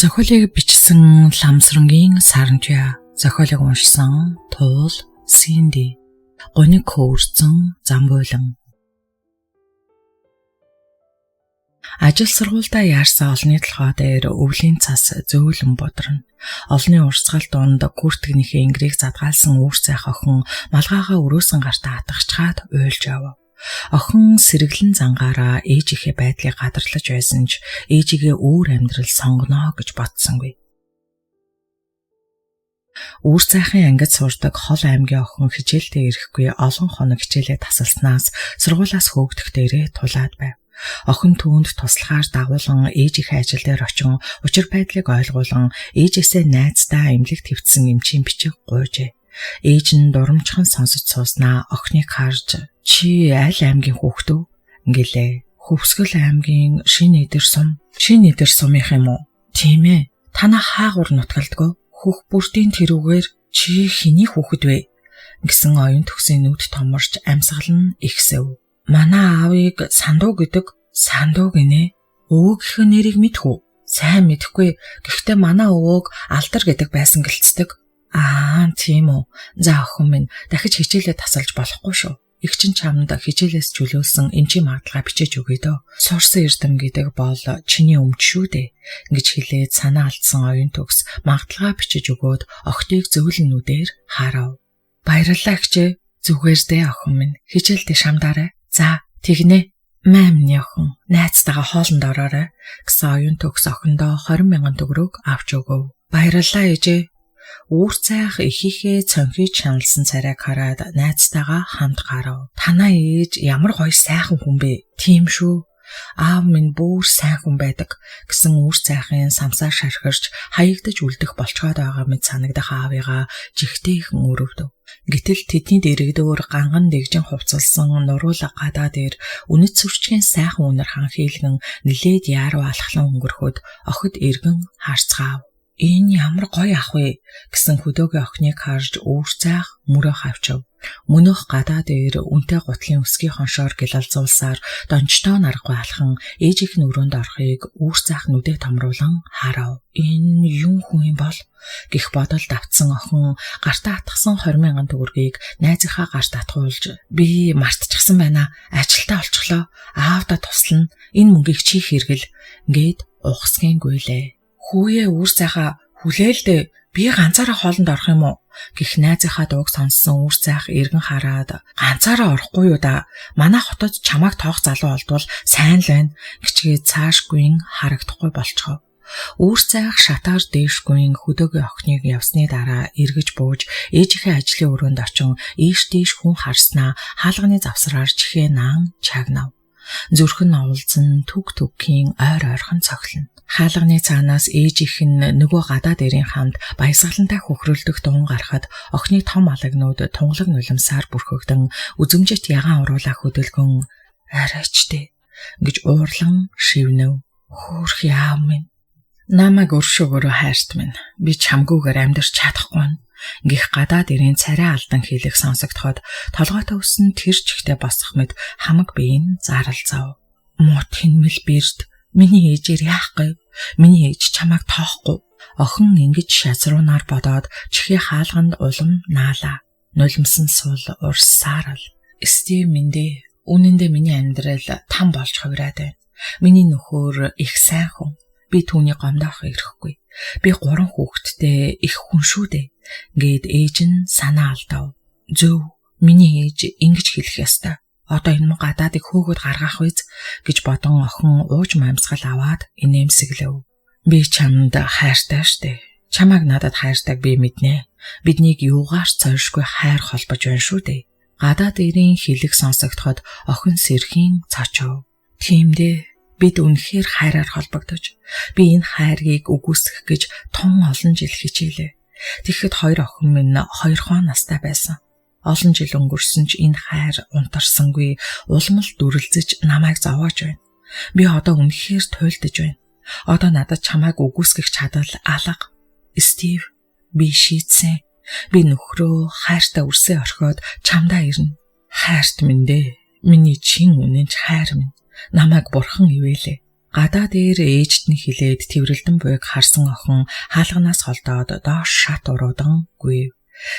Зохиолыг бичсэн Ламсрангийн Саранча, зохиолыг уншсан Туул Синди, гуниг хөөрсөн Замбуйлан. Ажил сургуультай яарсан олны толгой дээр өвлийн цас зөөлөн бодрно. Олны урсгал донд күртгэнийхээ ингрийг задгаалсан үүр цайх охин малгайгаа өрөөсөн гартаа атгачгаад уйлж авав. Охин сэргэлэн зангаараа ээжийнхээ байдлыг гадарлаж байсан ч ээжигээ өөр амьдрал сонгоно гэж бодсонгүй. Үүр цайхын ангид сурдаг Хол аймгийн охин хичээлдээ ирэхгүй олон хоног хичээлээ тасалснаас сургуулиас хөөгдөхдөрөө тулаад байв. Охин түүнд туслахаар дагуулan ээжийнхээ ажил дээр очин учир байдлыг ойлгуулan ээжээсээ найздаа эмнэлэг твцсэн эмчийн бичиг гуйжээ. Ээж нь дурамчхан сонсож сууснаа охиныг харж "Чи аль аймгийн хүүхэд вэ?" гэлээ. "Хөвсгөл аймгийн Шинэ Идэр сумынх юм уу?" "Тийм ээ. Танаа хаагур нутгалдгөө. Хөх бүртийн тэрүүгээр чи хэний хүүхэд вэ?" гэсэн оюун төгсийн нүд томорч амьсгал нь ихсэв. "Манай аавыг Сандуу гэдэг." "Сандуу гинэ. Өвөө гэх нэрийг мэдхүү?" "Сайн мэдэхгүй. Гэхдээ манай өвөөг Алдар гэдэг байсан гэлцдэг." "Аа, тийм үү. За охин минь, дахиж хичээлээ тасалж болохгүй шүү. Их чин чамд хичээлээс чөлөөлсөн эмчийн магадлалаа бичиж өгье дөө. Сурсан эрдэм гэдэг бол чиний өмч шүү дээ." гэж хэлээд санаа алдсан оюун төгс магадлалаа бичиж өгөөд охтыг зөөлөн нүдээр харав. "Баярлалаа хичээ. Зүгээр дээ охин минь. Хичээлдээ шамдаарай." "За, тэгнэ. Минь охин, найзтайгаа хоолнд ороорой" гэсэн оюун төгс охиндоо 20,000 төгрөг авч өгөв. "Баярлалаа ээжээ." Үүр цайх эхийнхээ цонхыг шаналсан царайг хараад найзтайгаа хамт гарав. "Танаа ээж ямар гоё сайхан хүн бэ?" "Тийм шүү. Аав минь бүр сайн хүн байдаг" гэсэн үүр цайхын самсаар шархирч хаягдаж үлдэх болцгоод байгаа мэт санагдах аавыгаа жигтэйхэн өрөвдөв. Гэтэл тэдний дэрэгдөөр ганган дэгжин хувцалсан нуруулга гадаа дээр үнэт сүрчгийн сайхан үнэр ханхийлгэн нилээд яаруу алхлан өнгөрөхөд охид эргэн харцгаав. "Энэ ямар гоё ах вэ?" гэсэн хөдөөгөө охиныг харж үүр цайх мөрөө хавчав. Мөнөх гадаа дээр үнтэй гутлын өсгийн хоншоор гялалзуулсаар дончтой наргагүй алхан ээжийнх нь өрөөнд орохыг үүр цайх нүдээ томруулан харав. "Энэ юун хүн юм бол?" гэх бодол давтсан охин гартаа атгсан 20,000 төгрөгийг найзынхаа гарт атгуулж "Би мартчихсан байна. Ажилдаа олчихлоо. Аавда туслана. Энэ мөнгийг чи хэрэгэл" гээд ухсгийн гуйлээ. "Хүүе үүр цайхаа хүлээлдэ. Би ганцаараа хоолнд орох юм уу?" гэх найзынхаа дууг сонссон үүр цайх эргэн хараад "Ганцаараа орохгүй юу да. Манай хотод чамайг тоох залуу олдвол сайн л байна" гэчгээд цаашгүй харагдахгүй болчихов. Үүр цайх шатаар дээшгүй хөдөөгөө охиныг явсны дараа эргэж бууж ээжийнхээ ажлын өрөөнд очин ийш тийш хүн харснаа хаалганы завсраар чихээ наан чагнав. Зүрхэн оволзон түг түгхийн ойр ойрхон цохилно. Хаалганы цаанаас ээжийнх нь нөгөө гадаа дээрийн хамт баясгалантай хөхрөлдөх дуун гарахад охины том алагнууд тунгалаг нулимсаар бүрхэгдэн үзэмжит ягаан уруулаа хөдөлгөн "Арайчтэй" гэж уурлан шивнэв. "Хөөх яав минь. Намайг өршөөгөөрөө хайрт минь. Би чамгүйгээр амьдарч чадахгүй" гэх гадаа дээрийн царай алдан хэлэх сонсогдоход толгойтой өссөн тэр чихтэй босох мэт хамаг биеийн заралзав. "Мут хинмэл бэрд. Миний ээжээр яахгүй. Миний ээж чамайг тоохгүй." Охин ингэж шазруунаар бодоод чихээ хаалганд улам наалаа. Нулимсан сул урссаар л. "Стив минь, үнэндээ миний амьдрал там болж хувираад байна. Миний нөхөр их сайн хүн. Би түүний гомдоох ирэхгүй. Би 3 хүүхэдтэй их хүн шүү дээ" гээд ээж нь санаа алдав. "Зөв. Миний ээж ингэж хэлэх ёстой. Одоо энэ гадаадыг хөөгд гаргах үз" гэж бодон охин ууж мамсгал аваад инээмсэглэв. "Би чамд хайртай штэ. Чамайг надад хайртайг би мэднэ. Биднийг юугаар ч цойршгүй хайр холбож байна шүү дээ." Гадаа дээрийн хэлэг сонсогдоход охин сэрхийн цочов. "Тийм дээ. Бид үнэхээр хайраар холбогдож, би энэ хайрыг үгүйсгэх гэж тун олон жил хичээлээ. Тэгэхэд 2 охин минь 2 настай байсан. Олон жил өнгөрсөн ч энэ хайр унтарсангүй улмал дүрлзэж намайг зовоож байна. Би одоо үнэхээр туйлдаж байна. Одоо надад чамайг үгүйсгэх чадал алга. Стив, би шийдсэн. Би нөхрөө хайртай үрсээ орхиод чамдаа ирнэ. Хайрт минь дээ. Миний чин үнэнч хайр минь. Намайг бурхан ивэлээ. Гадаа дээр ээжт нь хилээд тэрвэрлдэн буйг харсан охин хаалганаас холдоод доош шат уруудан гүйв.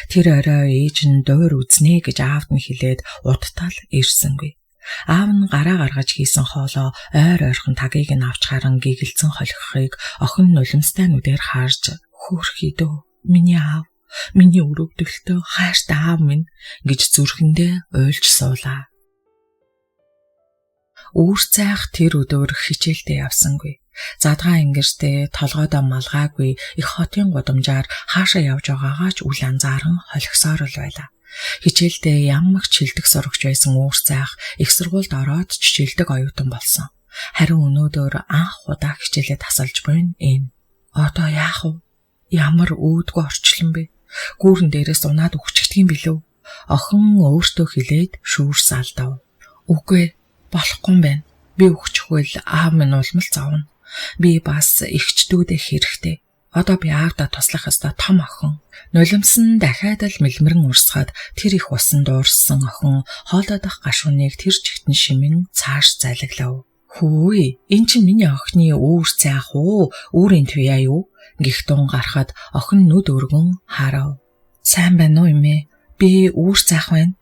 Тэр орой ээж нь дуур үзнэ гэж аавд нь хилээд удтал ирсэнгүй. Аав нь гараа гаргаж хийсэн хоолоо ойр ойрхон тагийг нь авч харан гигэлцэн холихыг охин нулимстай нүдээр харж хөөрхий дөө миний аав, миний өрөвдөлтөө хайртай аав минь гэж зүрхэндээ уйлж суулаа. Үүр цайх тэр өдөр хичээлдээ явсангүй. Задгаа ингэртээ толгойдоо малгаагүй их хотын гудамжаар хаашаа явж байгаагаа ч үл анзааран холихсоор л байлаа. Хичээлдээ ямагч хилдэг сурагч байсан үүр цайх их сургуульд ороод чичээлдэг оюутан болсон. Харин өнөөдөр анх удаа хичээлээ тасалж буйн энэ. Одоо яах вэ? Ямар үүдгүй орчлон бэ? Гүүрэн дээрээс унаад өгчгдгийм билүү? Охин өөртөө хилээд шүүрс алдав. Үгүй болохгүй юм байна. Би өгчихвэл аав минь улмал зовно. Би бас эгчдүүдээ хэрэгтэй. Одоо би аавда туслах ёстой том охин. Нулимсан дахиад л мэлмэрэн урсгаад тэр их усан дуурсан охин хоолойдох гашууныг тэр чигтэн шимэн цааш залглав. Хөөе, эн чинь миний охины үүр цайх уу? Үүрийн туяа юу? Гих дун гарахад охин нүд өргөн харав. Сайн байна уу эмээ? Би үүр цайх байна.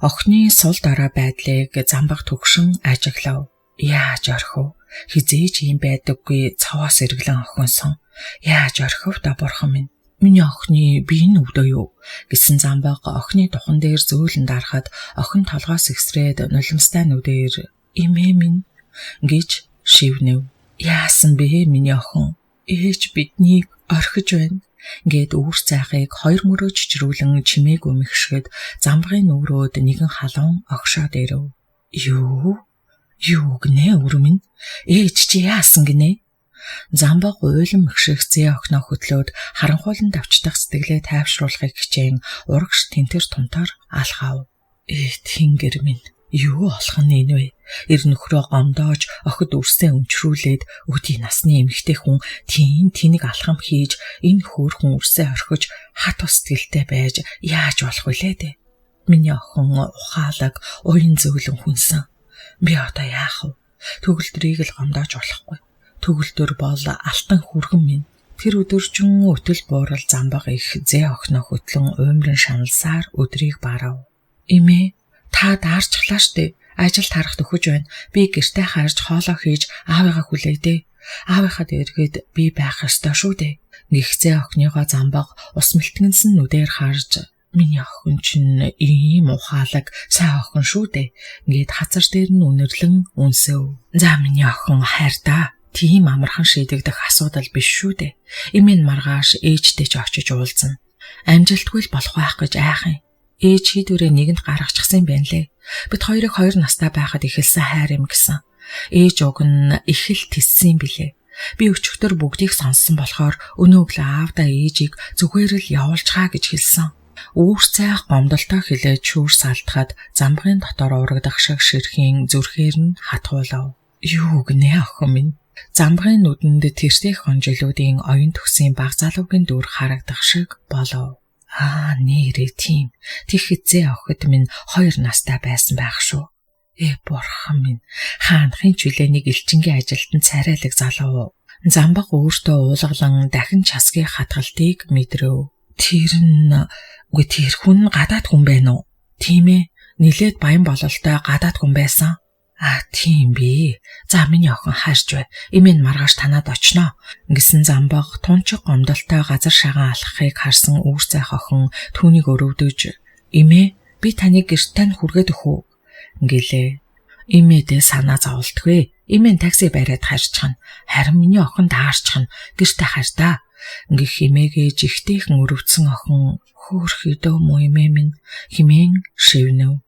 Охины сул дорой байдлыг замбаг төгшин ажиглав. Яаж орхив? Хизээж юм байдаггүй цаваас эргэлэн охинсон. Яаж орхив та бурхан минь? Миний охины биеийн өвдөө юу? Гэсэн замбаг охины духан дээр зөөлөн дарахад охин толгоос эксрээд нулимстай нүдээр эмээ минь гэж шивнэв. Яасан бэ миний охин? Ээж биднийг орхиж байна. Гээд үүр цайхыг хоёр мөрөө чичрүүлэн чимээг өмгшгэд замбагын нүрөөд нэгэн халуун огшоод ирэв. Юу гинэ өрмөн? Ээж чи яасан гинэ? Замбаг уйлан мгшигцээ охиноо хөтлөөд харанхуулан давчдах сэтгэлээ тайвшруулахыг хичээн урагш тентэр тунтаар алхав. Тэнгэр минь юу болох нь энэ вэ? Эр нөхрөө гомдоож охид үрсээ өмчрүүлээд өдий насны эмэгтэй хүн тэнэг алхам хийж энэ хөөрхөн үрсээ орхиж хат ус сэтгэлтэй байж яаж болох вүлээ дээ? Миний охин ухаалаг уян зөөлөн хүнсэн. Би одоо яах вэ? Төгөлдрийг л гомдоож болохгүй. Төгөлдөр бол алтан хүргэн минь. Тэр өдөржин өтөл буурал замбаг их зээ охиноо хөтлөн уймран шаналсаар өдрийг барав. Эмээ, та даарчглаа штэ. Ажил тарахт өгөж байна. Би гэртээ харж хоолоо хийж аавыгаа хүлээдээ. Аавынхад эргээд би байх ёстой шүү дээ. Гихцээ охиныгоо замбаг ус мэлтгэнсэн нүдээр харж миний охин чинь ийм ухаалаг сайн охин шүү дээ. Ингээд хазар дээр нь үнэрлэн үнсэв. За миний охин хайртаа. Тийм амархан шийдэгдэх асуудал биш шүү дээ. Эмийн маргааш ээжтэй ч очиж уулзна. Амжилтгүй л болох байх гэж айх юм. Ээж шийдвэрээ нэгэнд гаргачихсан юм байна лээ. Бид хоёрыг 2 настай байхад эхэлсэн хайр юм гэсэн. Ээж уг нь их л тиссэн юм билээ. Би өчигдөр бүгдийг сонссон болохоор өнөө өглөө аавда ээжийг зүгээр л явуулчихаа гэж хэлсэн. Үүр цайх гомдолтой хилээд шүүрс алдахад замбагын дотор урагдах шиг ширхийн зүрхээр нь хатгуулав. Юу гинэ охин минь? Замбагын нүдэнд тэртех хонжилуудын оюун төгсийн баг залуугийн дүр харагдах шиг болов. Нэрээ тийм. Тэг хизээ охид минь 2 настай байсан байх шүү. Бурхан минь, хаанхын чүлээнийг элчингийн ажилтан царайлаг залуу. Замбаг өөртөө уулгалан дахин часгийн хатгалтыг мэдрэв. Тэр хүн гадаад хүн байна уу? Тийм ээ. Нилээд баян бололтой гадаад хүн байсан. Тийм би. За миний охин хайрч бай. Эмээ маргааш танаад очноо. Гэсэн замбаг тунчиг гомдолтой газар шагаан алхахыг харсан үүр цайх охин түүнийг өрөвдөж "Эмээ, би таныг гэрт тань хүргээд өгөх үү?" гэлээ. Эмээдээ санаа зовлтгүй. Эмээ такси бариад харьчихна. Харин миний охин даарчихна. Гэртээ хайртаа. Гэх эмээгээ жигтэйхэн өрөвдсөн охин хөөрхий дөө мө эмээ минь химэн шивнэв.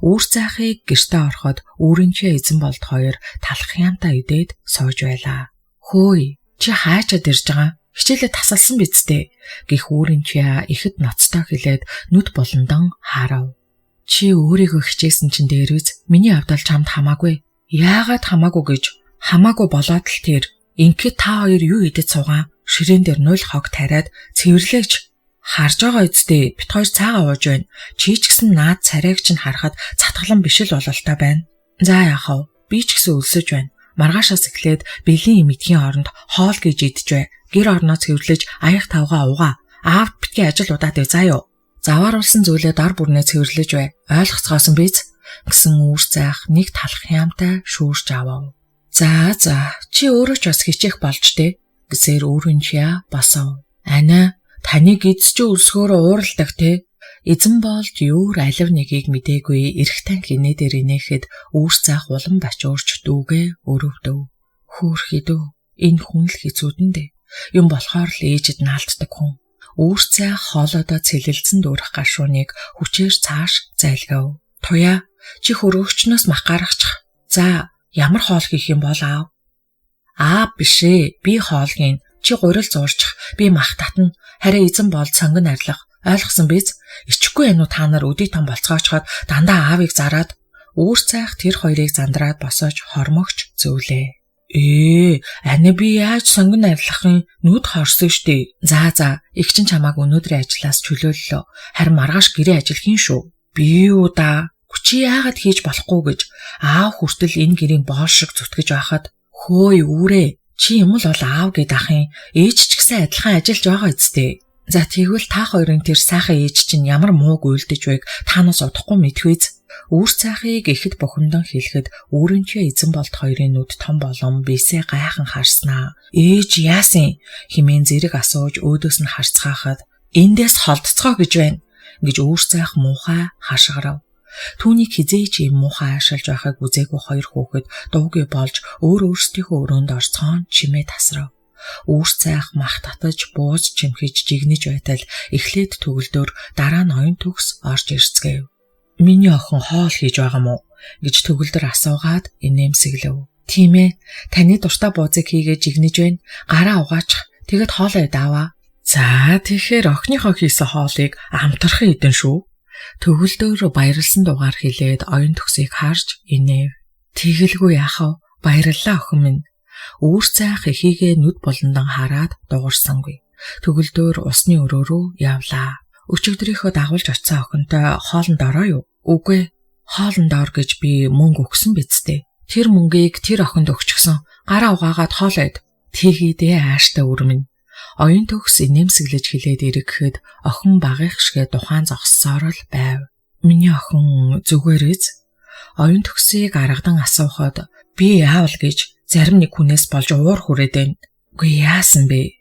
Үүр цайхыг гэртээ ороход өөрийнхөө эзэн болд хоёр талах янтаа идээд сууж байлаа. Хөөе, чи хаачаад ирж байгаа? Хичээлээ тасалсан биз дээ? Гэх өөрийнхөө ихэд ноцтой хэлээд нүд болондон харав. Чи өөрийгөө хичээсэн чинь дээрвэз миний авдал чамд хамаагүй. Яагаад хамаагүй гэж? Хамаагүй болоод л тэр. Ингээд та хоёр юу идэж суугаа? Ширээн дээр 0 хог тариад цэвэрлээч. Харж байгаа үсттэй бит хоёр цаагаа ууж байна. Чи ч гэсэн наад царайг чинь харахад цатгалан биш л бололтой байна. За яах вэ? Би ч гэсэн өлсөж байна. Маргаашаас эхлээд бэлэн эмэгдгийн оронд хоол гэж идчихвэ. Гэр орноо цэвэрлэж аяг тавгаа угаа. Аавд битгий ажил удаад заа юу. Завааруулсан зүйлээ дор бүрнээ цэвэрлэж бай. Ойлгоцгоосон биз? Гэсэн үүр зайх нэг талах яамтай шүүрж авав. За чи өөрөө ч бас хичээх болж дээ. Гэсээр өөрөнчья босов. Ана таныг эзч өлсгөөр ууралдаг те. Эзэн болж юур алив нэгийг мдээгүй эрхтэн хинээ дээр инээхэд үүр зайх улам бачуурч дүүгээ өрөвдөв. Хөөхий дөө. Энэ хүн л хэцүүдэн дээ. Юм болохоор л ээжэд наалтдаг хүн. Үүр зайх хоолоодоо цэлэлцэн дүүрэх гашууныг хүчээр цааш зайлгав. Туяа чи хөргөгчнөөс мах гаргачих. За ямар хоол хийх юм бол аав? Бишээ. Би хоол хийн. Чи гурил зуурчих. Би мах татна. Харин эзэн бол цонгон арилах. Ойлгосон биз? Ичхгүй энэ та нар өдий том болцоочхоод дандаа аавыг зараад үүр зайх тэр хоёрыг зандраад босоож хормогч зөөлээ. Ани би яаж сонгон арилахын нүд хорсон штэ. За их чин чамааг өнөөдрийн ажлаас чөлөөллөө. Харин маргааш гэрээ ажил хийн шүү. Би юу да? Хүчи яагаад хийж болохгүй гэж аав хүртэл энэ гэрийн боол шиг зүтгэж байхад хөөе үүрээ. Чи юм л бол аав гэд ахын ээж ч гэсэн адилхан ажиллаж байгаа үсттэй. За тэгвэл та хоёрын тэр сайхан ээж чинь ямар мууг үйлдэж байг танаас удахгүй мэдхвэз. Үүр цайхыг ихэд бухимдан хэлэхэд өөрөнчөө эзэн болт хоёрын нүд том болон бисээ гайхан харснаа. Ээж яасан хэмээн зэрэг асууж өөдөөс нь харцгаахад эндээс холдцгоо гэж байна гэж үүр цайх муухай хашгирав. Түүнийг хизээч юм муухай ашиглаж байхыг үзээгүй хоёр хүүхэд дуугүй болж өөрсдийнхөө өрөөнд орцгоон чимээ тасрав. Үүр цайх мах татаж бууз чимхэж жигнэж байтал эхлээд төгөлдөр дараа нь оюун төгс орж ирцгээв. Миний охин хоол хийж байгаа мó гэж төгөлдөр асуугаад инээмсэглэв. Тийм ээ, таны дуртай буузыг хийгээ жигнэж байна. Гараа угаачих. Тэгэд хоолоо даваа. За тэгэхээр охиныхоо хийсэн хоолыг амтрахын идэн шүү. Төгөлдөр баярлсан дугаар хэлээд оюун төгсийг харж инээв. Тэгэлгүй яахав? Баярлалаа охин минь. Үүр цайх эхийгээ нүд буландан хараад дуурсангүй. Төгөлдөр усны өрөө рүү явлаа. Өчигдрийнхөө дагуулж очисон охинтой хоолнд ороо юу? Үгүй. Хоолнд ор гэж би мөнгө өгсөн биз дээ. Тэр мөнгийг тэр охинд өгчихсөн. Гараа угаагаад хоол ид. Тэгээдээ ааштай өрмөн. Оюун төгс инээмсэглэж хилээд ирэхэд охин багих шигэ тухайн зогссоор л байв. Миний охин зүгээр эз. Оюун төгсийг аргадан асуухад би яавал гэж зарим нэг хүнээс болж уур хүрээд байна. Үгүй яасан бэ?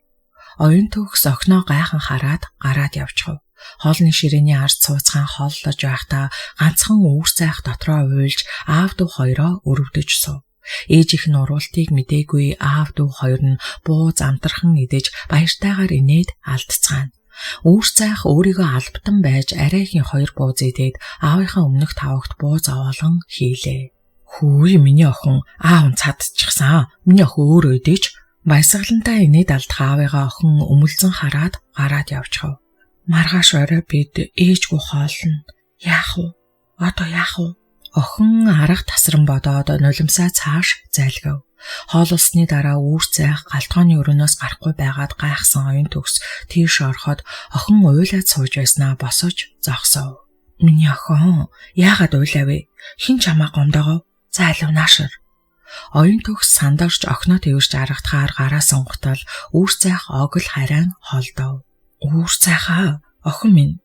Оюун төгс охиноо гайхан хараад гараад явчихв. Хоолны ширээний ард сууцгаан хооллож байхдаа ганцхан үүр цайх дотроо уйлж аав дүү хоёроо өрөвдөж сув. Ээжийнх нь уруултыг мдээгүй аав дүү хоёр нь бууз амтрхан идэж баяртайгаар инээд алдцгаана. Үүр цайх өөрийгөө албатан байж арайхийн хоёр бууз идээд аавынхаа өмнөх тавагт бууз овоолон хийлээ. Хөөе миний охин аав нь цадчихсан. Миний охин өөрөө идэж баясгалантай инээд алдах аавыгаа охин өмөлзөн хараад гараад явчихв. Маргааш орой бид ээжгүй хоолно. Яах вэ? Одоо яах вэ? Охин арга тасран бодоод нулимсаа цааш зайлгав. Хоол усны дараа үүр цайх галтгооны өрөөнөөс гарахгүй байгаад гайхсан оюун төгс тийш ороход охин уйлаад сууж байснаа босож зогсов. Миний охин яагаад уйлав вэ? Хэн чамаа гомдоогов? За алив наашир. Оюун төгс сандарч охиноо тэрж аргатахаар гараа сонготол үүр цайх огл харайн холдов. Үүр цайхаа охин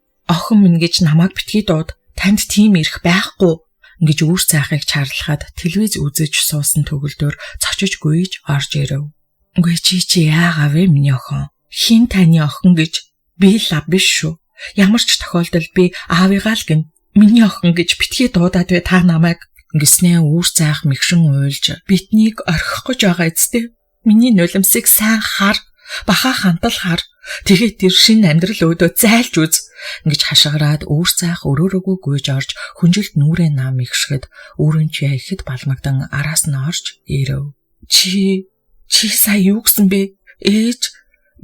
минь гэж намайг битгий дууд. Танд тийм ирэх байхгүй гэж үүр цайхыг чарлахад телевиз үзэж суусан төгөлдөр цочиж гүйж орж ирэв. Үгүй чи яагаа вэ миний охин? Хин таны охин гэж би лав биш шүү. Ямар ч тохиолдолд би аавыгаа л гин миний охин гэж битгий дуудаад бай та намайг гиснээ үүр цайх мэгшин уйлж битнийг орхих гэж байгаа эцтэй. Миний нулимсыг сайн хар, бахаа хантал хар. Тэгээд тэр шин амьдрал өөдөө зайлж үз гэж хашгираад үүр цайх өрөөрөөгөө гүйж орж хүнжилт нүрээ нам ихшгэд өөрөнчөө ихэд балмагдан араас нь орж ирэв. Чи сая юу гэсэн бэ? Ээж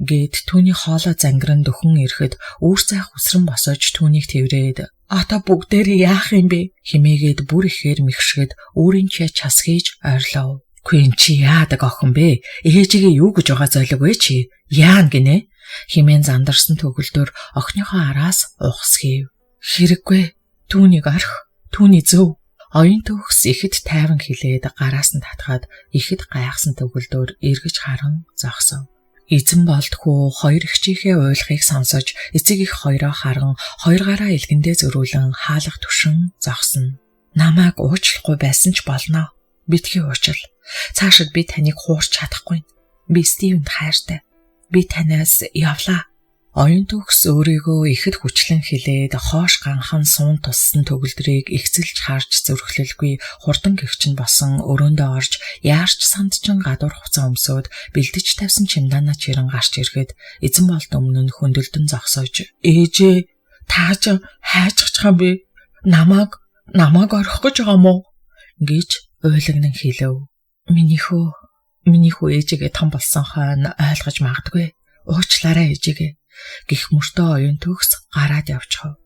гэд түүний хоолой зангиран дөхөн ирэхэд үүр цайх үсрэн босож түүнийг тэврээд "Ата бүгдээрээ яах юм бэ?" хэмээгээд бүр ихээр мэгшгэд өөрөнчөө час хийж ойрлоо. "Хүн чи яадаг охин бэ? Ээжигээ юу гэж байгаа золиг вэ чи? Яан гинэ?" хэмээн зандарсан төгөлдөр охиныхоо араас ухс хийв. "Хэрэггүй. Түүнийг орх. Түүний зөв. Оюун төгс ихэд тайван хилээд гараас нь татгаад ихэд гайхсан төгөлдөр эргэж харан зогсов. Эзэн болтхүү хоёр эгчийнхээ уйлахыг сонсож эцэг их хоёроо харан хоёр гараа илгэндээ зөрүүлэн хаалга түшин зогсно. Намайг уучлахгүй байсан ч болно. Битгий уучил. Цаашид би таныг хуурч чадахгүй. Би Стивэнд хайртай. Би танаас явлаа. Оюун төгс өөрийгөө ихэд хүчлэн хилээд хоош ганхан суун туссан төгөлдрийг ихцэлж харж зөрөхлөлгүй хурдан гихчин босон өрөөндөө орж яарч сандчин гадуур хуцаа өмсөөд бэлдэж тавьсан чемоданаа чирэн гарч ирэхэд эзэн болт өмнө нь хөндлөлтөн зогсоож ээжээ тааж хайчих чам бэ? Намайг орох гэж байгаа мó гэж уйлагнан хэлв. Миний хүү ээжигээ том болсон хойно ойлгож магадгүй. Уучлаарай ээжигээ гих мөртөө оюун төгс гараад явчихв.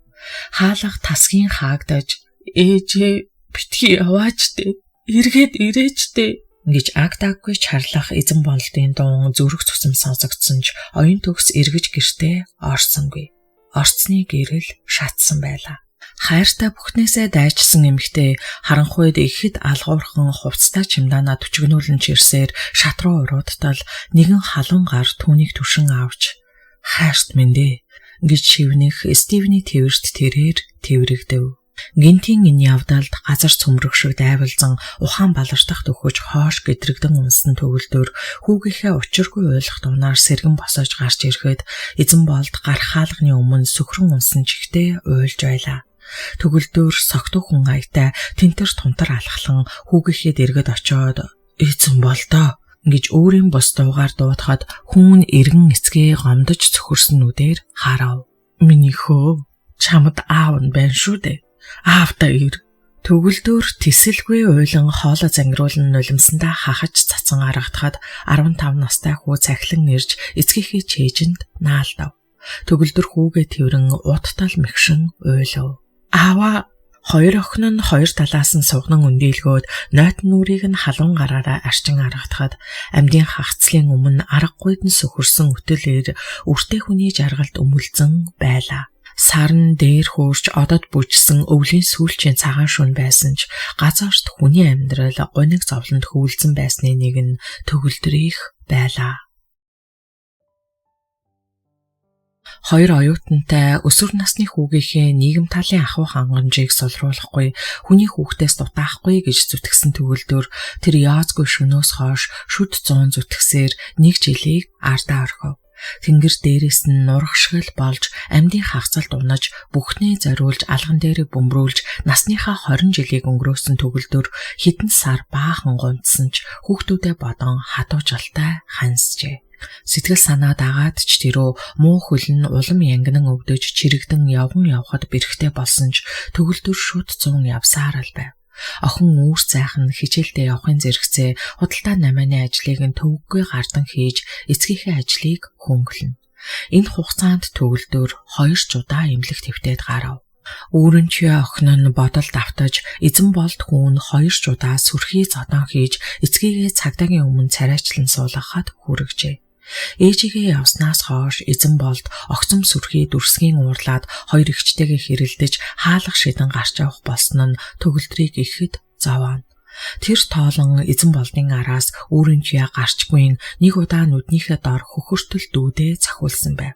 Хаалга тасгийн хаагдаж ээжээ битгий яваач дээ. Эргээд ирээч дээ гэж агдаггүй чарлах эзэн болтын дуун зүрх цусам сонсогдсон ч оюун төгс эргэж гэртээ орсонгүй. Орцны гэрэл шатсан байлаа. Хайртай бүхнээсээ дайчсан эмэгтэй харанхуйд ихэд алгуурхан хувцтай чемоданаа төчгнүүлэн чирсээр шат руу уруудтал нэгэн халуун гар түүнийг түшин авч хайрт минь дээ гэж шивнэх Стивний твэрт тэрээр твэрэгдэв. Гинтийн энэ явдалд газар цөмрөх шиг дайвалзан ухаан балартах төхөж хоош гэдрэгдэн унсан төгөлдөр хүүгийнхээ учиргүй уйлах дунаар сэргэн босоож гарч ирэхэд эзэн болд гар хаалганы өмнө сөхрөн унсан чихтэй уйлж байлаа. Төгөлдөр согтуу хүн аятай тентэр тунтар алхлан хүүгийнхээ дэргэд очиод эзэн болдоо гэж өөрийн бус дуугаар дуудахад хүн эргэн эцгээ гомдож цөхөрсөн нүдээр харав. Миний хөө чамд аав нь байна шүү дээ. Аавтаа ир. Төгөлдөр тисэлгүй уйлан хоолой зангируулан нулимсандаа хахаж цацсан аргатахад 15 настай хүү цахилан ирж эцгийнхээ чэйжинд наалдав. Төгөлдөр хүүгээ тэрэн уттал мэгшин уйлав. Аава хоёр охин нь хоёр талаас нь сугнан өндийлгөөд нойтон нүрийг нь халуун гараараа арчин аргатахад амьдын хагцлын өмнө аргагүйд нь сөхөрсөн өтөлөөр өртөө хүний жаргалд өмөлзөн байлаа. Сарн дээр хөөрч одод бүжсэн өвлийн сүүлчийн цагаан шүн байсан ч газарт хүний амьдрал гониг зовлонд хөвөлдсөн байсны нэг нь төгөлдрийнх байлаа. Хоёр оюутантай өсвөр насны хүүгийнхээ нийгэм талын ахуй хангамжийг сулруулахгүй хүний хүүхдээс дутаахгүй гэж зүтгэсэн төгөлдөр тэр яазгүй шөнөөс хойш шүд 100 зүтгэсээр нэг жилийг ардаа орхив. Тэнгэр дээрээс нь нургашгал болж амьдын хагцалд унаж бүхнээ зориулж алган дээрээ бөмбөрүүлж насныхаа 20 жилийг өнгөрөөсөн төгөлдөр хэдэн сар баахан гунтсан ч хүүхдүүдээ бодон хатуужалтай хансжээ. Сэтгэл санаа дагаад ч тэрөө муу хөлн улам янгинан өвдөж чирэгдэн явхад бэрхтээ болсон ч төгөлдөр шүд 100 явсаар л байв. Охин үүс зайхан хичээлдээ явахын зэрэгцээ худалдаа намааны ажлыг нь төвөггүй гардан хийж эцгийнхээ ажлыг хөнгөлнө. Энэ хугацаанд төгөлдөр 2 жудаа эмнэлэг твтээд гарав. Үүрэнчээ охин нь бодолд автаж эзэн болд хүүн 2 жудаа сүрхий зодон хийж эцгийгээ цагдаагийн өмнө царайчлан суулгахад хүргэжээ. Ээжигээ явснаас хойш эзэн болд огцом сүрхий дүрсгийн уурлаад хоёр эгчтэйгээ хэрэлдэж хаалга шиdən гарч явах болсон нь төгөлдрийг ихэд зовоон. Тэр тоолон эзэн болдын араас үүрэнчээ гарчгүй нэг удаа нүднийхээ дор хөхөртөл дүүдээ цахиулсан байв.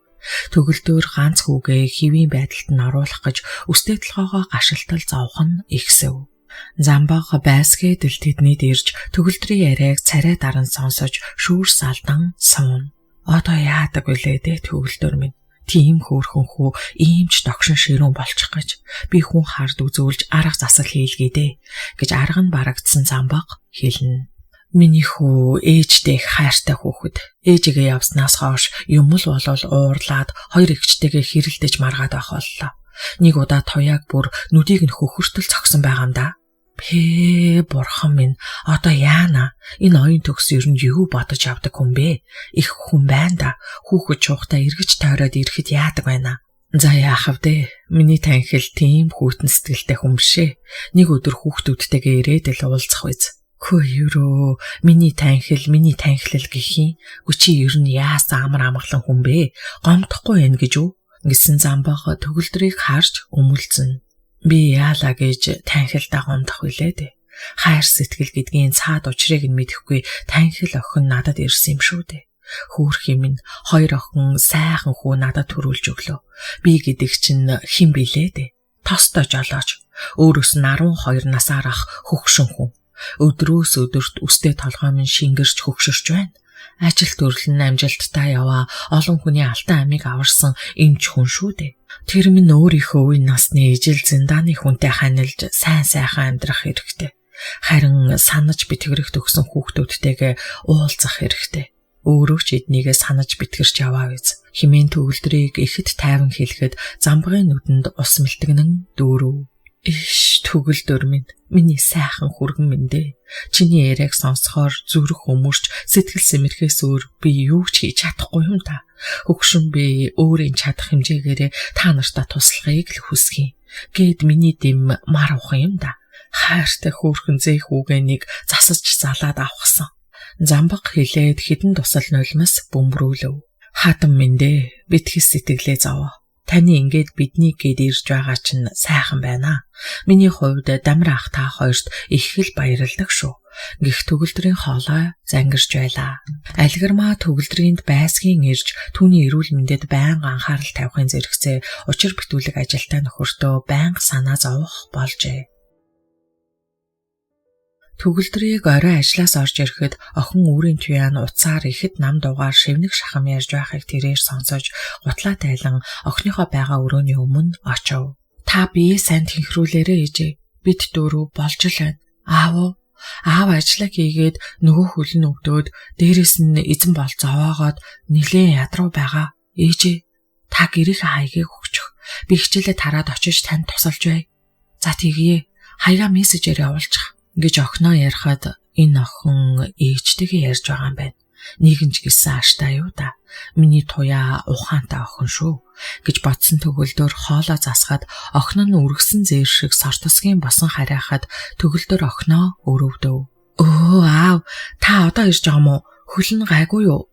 Төгөлдөр ганц хүүгээ хэвийн байдалд нь оруулах гэж өстэй толгоогоо гашилтал зовох нь ихсэв. Замбаг байсгээд л тэднийд ирж төгөлдрийн яриаг царай даран сонсож шүүр салдан суун. Одоо яадаг вүлээ дээ төгөлдөр минь. Тийм хөөрхөн хүү иймч догшин ширүүн болчих гэж би хүн хард үзүүлж арга засал хийлгээ дээ гэж арга нь барагдсан замбаг хэлнэ. Миний хүү ээжтэй хайртай хүүхэд. Ээжигээ явснаас хойш юм л болол уурлаад хоёр эгчтэйгээ хэрэлдэж маргаад байх боллоо. Нэг удаа тояг бүр нүдийг нь хөхөртөл цогсон байгаа юм да. Бурхан минь, одоо яана? Энэ оюун төгс ер нь юу бодож явдаг хүн бэ? Их хүн байна да. Хүүхэд чухтаа эргэж тойроод ирэхэд яадаг байна? За яах вэ? Миний танхил тийм хүүтэн сэтгэлтэй хүн бишээ. Нэг өдөр хүүхдүүдтэйгээ ирээд л уулзах үз. Хөөе, миний танхил гэх юм. Гүчи ер нь яасан амар амгалан хүн бэ? Гомдохгүй байх гэж үү? Гэсэн замбага төгөлдрийг харж өмөлцөн. Би яалаа гэж танхилдаа гомдох билээ. Хайр сэтгэл гэдгийн цаад учрыг нь мэдэхгүй танхил охин надад ирсэн юм шүү дээ. Хөөрхий минь 2 охин сайхан хүү надад төрүүлж өглөө. Би гэдэг чинь хэн билээ дээ? Тостой жолооч. Өөрөөс нь 12 насаар ах хөгшин хүн. Өдрөөс өдөрт үстэй толгой минь шингэрч хөгшөрч байна. Ажил төрлөн амжилттай яваа олон хүний алтан амийг аварсан эмч хүн шүү дээ. Тэр минь өөрийнхөө үе насны ижил зиндааны хүнтэй ханилж сайхан амьдрах хэрэгтэй. Харин санаж битгэрэх төгсөн хүүхдүүдтэйгээ уулзах хэрэгтэй. Өөрөө ч эднийгээ санаж битгэрч яваа биз. Химэн төгөлдрийг ихэд тайван хэлэхэд замбгын нүдэнд ус мэлтгэнэн дүүрв. Иш төгөлдөр минь, миний сайхан хүргэн минь дээ. Чиний яриаг сонсохоор зүрх өмөрч сэтгэл сэмэрхээс өөр би юу ч хийж чадахгүй юм та. Хөгшин би өөрийн чадах хэмжээгээр та нартаа туслахыг л хүсье. Гэд миний дэм мар ухах юм да. Хайртай хөөрхөн зээх үгэнийг засаж залаад авахсан. Замбаг хилээд хідэн тусал нулимс бөмбөрүүлв. Хатан минь дээ, битгис сэтгэлээ зовоо. Таны ингээд бидний гээд ирж байгаа чинь сайхан байна. Миний хувьд Дамир ах та хоёрт их л баярлдаг шүү. Гэх төгөлдрийн хоолой зангирч байлаа. Алгармаа төгөлдрийнд байсгийн ирж түүний эрүүл мэндэд байнга анхаарал тавихын зэрэгцээ учир битүүлэг ажилтай нөхөртөө байнга санаа зовох болжээ. Төгөлдрийг орой ажлаас орж ирэхэд охин үүрийн туяан уцаар ихэд нам дуугаар шивнэг шахам ярьж байхыг тэрээр сонсож гутлаа тайлан охиныхоо байгаа өрөөний өмнө очив. Та бие сайн тэнхрүүлээрэ ээжээ. Бид дөрөв болж л байна. Аав ажиллаа хийгээд нөгөө хөл нь өвдөөд дээрэс нь эзэн бол зовоогоод нилээн ядруу байгаа. Ээжээ, та гэрийнхээ хаягийг өгчих. Би хичээлээ тараад очиж танд тусалж бай. За тэгье. Хаягаа мессежээр явуулчих гэж охиноо ярихад энэ охин ээжтэйгээ ярьж байгаа юм байна. Нийгэнж гисэн ааштай юу да. Миний туяа ухаантай охин шүү гэж бодсон төгөлдөр хоолоо засахад охин нь үргэсэн зээр шиг сортосгийн босон харайхад төгөлдөр охиноо өрөвдөв. Өө аав, та одоо ирж байгаа мó? Хөл нь гайгүй юу?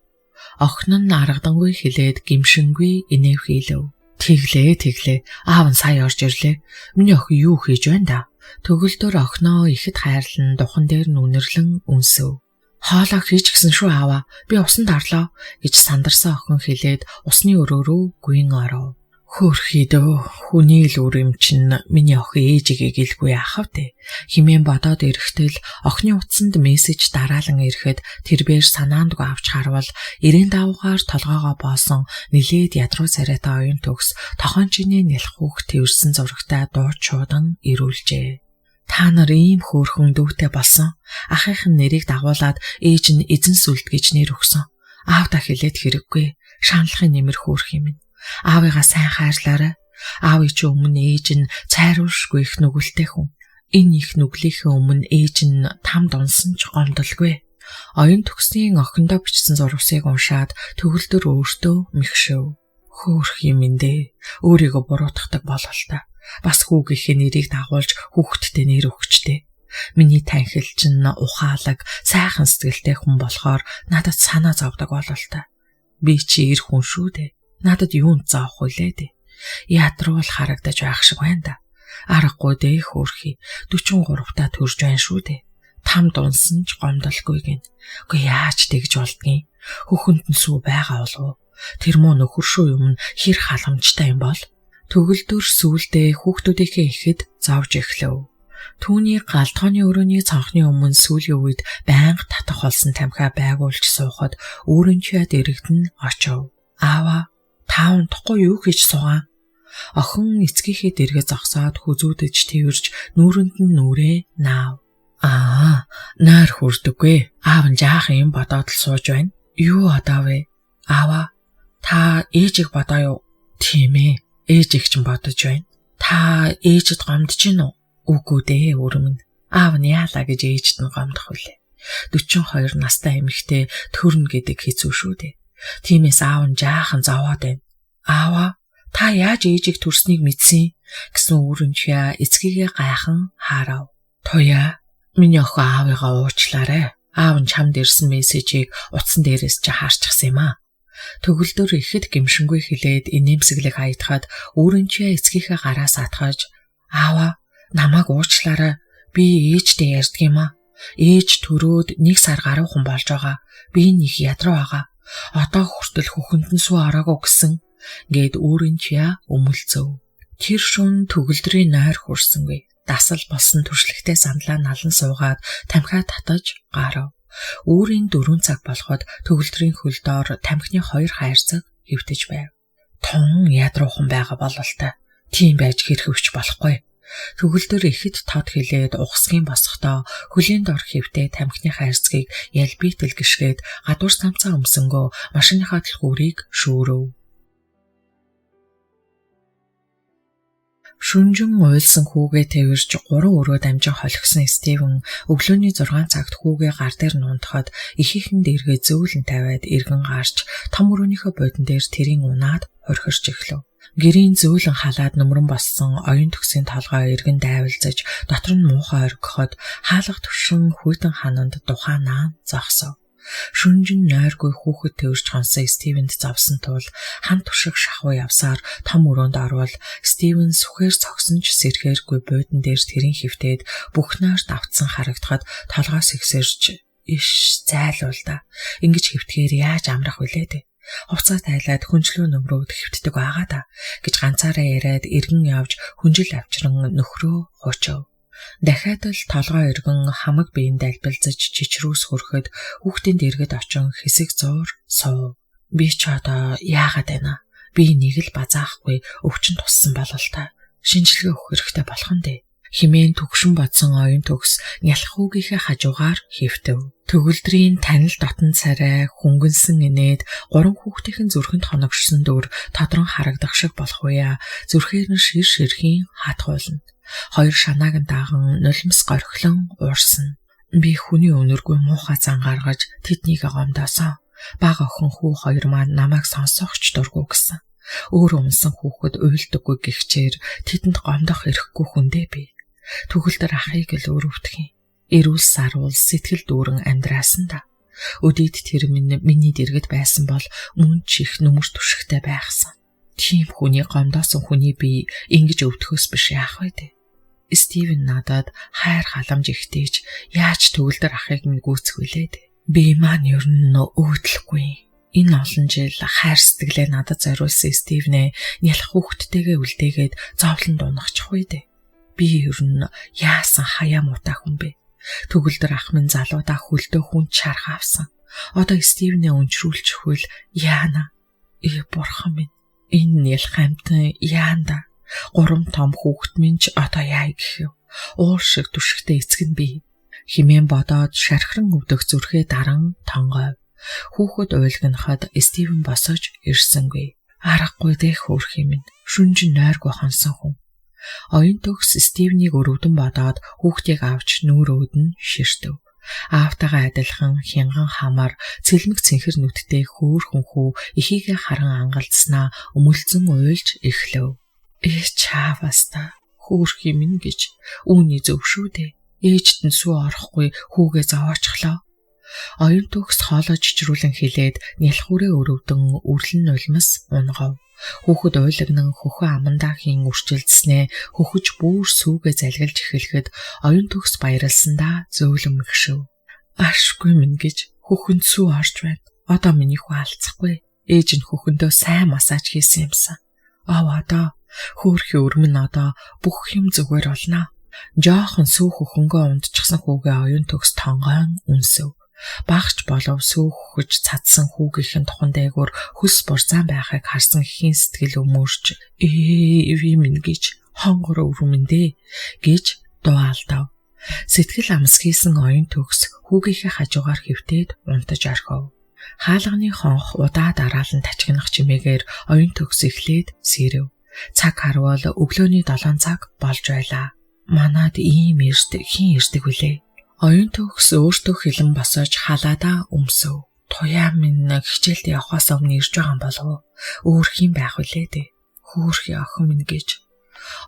Охин нь аргадангүй хэлээд гимшингүй инэв хийлэв. Тэглээ. Аав нь сая орж ирлээ. Миний охин юу хийж байна да? Төгөлдөр охиноо ихэд хайрлан духан дээр нүнэрлэн үнсэв. Хоолоо хийж гисэн шүү аава. Би усанд орлоо гэж сандарсан охин хэлээд усны өрөө рүү гүйн оров. Хөөрхий дөө, хүний л үр юм чинь миний охин ээжигээ гэлгүй ахав дээ. Химэн бодоод ирэхтэл охины утсанд мессеж дараалан ирэхэд тэрбээр санаандгүй авч харвал 95-аар толгоогоо боосон нилээд ядруу царайтай оюун төгс тохоончины нэлх хүүхд тэрсэн зурагтай дууд шуудан ирүүлжээ. Та нар ийм хөөрхөн дүүтэй болсон. Ахын нэрийг дагуулад ээж нь эзэн сүлд гэж нэр өгсөн. Аав та хэлээд хэрэггүй. Шаналхын нэмэр хөөрх юм. Аавыгаа сайн хайрлаарай. Аавын чи өмнө ээж нь цайруулшгүй их нүгэлтэй хүн. Энэ их нүглийнхээ өмнө ээж нь тамд унсан ч гомдолгүй. Оюун төгсний охиндоо бичсэн зурвасыг уншаад төгөлдөр өөртөө мэгшэв. Хөөрх юм дээ. Өөрийгөө буруутгадаг бололтой. Бас хүүгийнхээ нэрийг дагуулж хүүхдтэй нэр өгчтэй. Миний танхил чинь ухаалаг, сайхан сэтгэлтэй хүн болохоор надад санаа зовдөг бололтой. Би чи ир хүн шүү дээ. Надад юунд заах вүлээ дээ. Ядруул харагдаж байх шиг байна да. Аргагүй дээ хөөрхий. 43-таа төрж байна шүү дээ. Тамд унсан ч гомдолгүй гин. Үгүй яаж тэгж болдгийг. Хөхөнд нь сүү байгаа болов. Тэр муу нөхөр шүү юм хэр халамжтай юм бол. Төгөлдөр сүүлдээ хүүхдүүдийнхээ ихэд зовж эхлэв. Түүний галтгооны өрөөний цонхны өмнө сүүлийн үед байнга татах болсон тамхиа байгуулж суухад өөрөнчөө дэрэгдэн очив. Аава, та унтахгүй юу гэж суугаа. Охин эцгийнхээ дэргээ зогсоод хүзүүдэж тэрж нүүрэнд нь нүрээ наав. Нойр хүрдэггүй. Аав нь жаахан юм бодоод л сууж байна. Юу одоо вэ? Аава, та ээжийг бодоо юу? Тийм ээ. Ээжийг ч бодож байна. Та ээжэд гомдож гин үү? Үгүй дээ өрмөн. Аав нь яалаа гэж ээжд нь гомдох үлээ. 42 настай эмэгтэй төрнө гэдэг хэцүү шүү дээ. Тиймээс аав нь жаахан зовоод байна. Аава, та яаж ээжийг төрснийг мэдсэн гэсэн өрөнчөө эцгийгээ гайхан харав. Туяа, миний охин аавыгаа уучлаарай. Аав нь чамд ирсэн мессежийг утсан дээрээс ч харчихсан юм аа. Төгөлдөр ихэд гимшингүй хэлээд инээмсэглэг хаягдахад өөрөнчөө эцгийнхээ гараас атгаж Аава, намайг уучлаарай. Би ээжтэй ярьдаг юм аа. Ээж төрөөд 1 сар гаруй хүн болж байгаа. Би нэг ядруу байгаа. Одоо хүртэл хөхөнд нь сүү араагүй гэсэн гээд өөрийн чия өмөлцөв. Тэр шөнө төгөлдрийн нойр хүрсэнгүй. Дасал болсон туршлагатай сандлаа налан суугаад тамхиа татаж гарав. Өөрийн 4 цаг болоход төгөлдрийн хөл доор тамхины 2 хайрцаг хэвтэж байв. Тун ядруухан байгаа бололтой. Тийм байж хэрхэвч болохгүй. Төгөлдөр ихэд тод хилээд ухсгийн босохдоо хөлийн дор хэвтээ тамхины хайрцгийг ялбитэл гიშгээд гадуур самцаа өмсөнгөө машиныхаа дэлгүүрийг шүүрөв. Шүнжин уйлсан хүүгээ тэрж 3 өрөө дамжин холгосон Стивен өглөөний 6 цагт хүүгээ гар дээр нундахад ихийнхэн дэргээ зөөлөн тавиад эргэн гарч том өрөөнийхөө бодон дээр тэрийн унаад хорхирч эхлэв. Гэрийн зөөлөн халаад нөмрөн боссон оюун төгсийн толгой эргэн дайвалзаж дотор нь муухай оргиход хаалга төвшин хүйтэн хананд тухаанаа зогсов. Шүнжин нойргүй хүүхэд тэрж хонсон Стивенд завсан тул хан туршиг шахуу явсаар том өрөөнд орвол Стивен сүхээр цогсон ч сэрхээргүй буудан дээр тэрийн хөвтөөд бүх нойр давтсан харагдахад толгоос ихсэрч иш зайлуул да. Ингэж хөвтгээр яаж амрах вүлээ дээ. Хувцас тайлаад хүнчлүү нөмрөөд хөвтдөг байгаа да гэж ганцаараа яриад эргэн явж хүнжил авчран нөхрөө хуучав. Дахиад л толгой өргөн хамаг биеинд альбилзаж чичрүүс хөрөхөд хүүхдийн дэргэд очин хэсэг зуур суув. Би ч одоо яагаад байна? Би нэг л базаахгүй өвчин туссан бололтой. Шинжилгээ өгөх хэрэгтэй болох нь дээ. Химэн төгшин бодсон оюун төгс нялх хүүгийнхээ хажуугаар хэвтэв. Төгөлдрийн танил дотн царай хөнгөнсөн инээд 3 хүүхдийн зүрхэнд хоногшсон дүр тодрон харагдах шиг болох үе зүрхээр нь шир ширхийн хатгуулна. 2 шанааг дааган нулимс горхлон уурсан. Би хүний өнөргүй муухай зан гаргаж тэднийг гомдоосон. Бага охин хүү 2 маань намайг сонсохч дургүй гэсэн. Өөр унсан хүүхэд уйлдаггүй гихчээр тэдэнд гомдох эрхгүй хүндээ би. Төгөлдөр ахыг л өрөвдөх юм. Эрүүл саруул сэтгэл дүүрэн амьдраасан да. Өдийд тэр миний дэргэд байсан бол мөн ч их нүмер түшигтэй байхсан. Тийм хүний гомдоосон хүний би ингэж өвдөхөөс биш яах вэ дээ. Стивен надад хайр халамж ихтэйч яаж төгөлдөр ахыг минь гүйцэх вүлээ дээ. Би маань ер нь өөдлөхгүй. Энэ олон жил хайр сэтгэлээ надад зориулсан Стивнээ нялх хүүхдтэйгээ үлдээгээд зовлон дуначих вэ дээ. Би ер нь яасан хаяа муутай хүн бэ. Төгөлдөр ах минь залуудаа хөлдөө хүн чарх авсан. Одоо Стивнээ өнчрүүлж хөл яана. Бурхан минь. Энэ нялх амтан яанда. 3 том хүүхэд минь ч одоо яа гэхв. Уур шиг түшигтэй эцэг нь би. Химэн бодоод шархран өвдөх зүрхээ даран тонгойв. Хүүхэд уйлгнахад Стивен босож ирсэнгүй. Аргагүй дээ хөөх юм. Шүнжин нойргүй хонсон хүн. Оюун төгс Стивнийг өрөвдөн бодоод хүүхдийг авч нүүрөөд нь ширтэв. Аавтайгаа адилхан хянган хамар цэлмэг цэнхэр нүдтэй хөөхөн хүү ихийгээ харан ангалдснаа өмөлцөн уйлж эхлэв. Чааваста хөөх юм гэж үүний зөв шүү дээ. Ээжд нь сүү орохгүй хүүгээ зовоочглоо. Оюун төгс хоолой чичрүүлэн хилээд нялхүрээ өрөвдөн үрлэн нулимс унгав. Хүүхэд уйлагнан хөхөө амандаахийн үрчилдснээ хөхөж бүр сүүгээ залгилж эхлэхэд оюун төгс баярлсандаа зөөлөн мэгшив. Ашгүй минь гэж хөхөнд сүү орж байна. Одоо миний хүү алцахгүй. Ээж нь хөхөндөө сайн массаж хийсэн юмсан. Одоо хөөрхи өрмөн одоо бүх юм зүгээр болно. Жоохон сүү хөхөнгөө ундчихсан хүүгээ оюун төгс тонгоон үнсэв. Багч болов сүү хөхөж цадсан хүүгийнхэн тухан дээгүүр хөс бурзаан байхыг харсан ихийн сэтгэл өмөрч эви минь гэж хонгор өрмөндөө гэж дуалдав. Сэтгэл амсгийсэн оюун төгс хүүгийнхээ хажуугаар хэвтээд унтаж орхив. Хаалганы хонх удаа дараалан тачигнах чимээгээр оюун төгс эхлээд сэрэв. Цаг харвал өглөөний 7 цаг болж байлаа. Манад ийм эрт хин ирдэг вүлээ. Оюун төгс өөртөө хилэн босож халаадаа өмсөв. Туяа минь хичээлд явахаас өмнө ирж байгаа юм болов. Өөр хин байх вүлээ дээ. Хөөрхи охин минь гэж.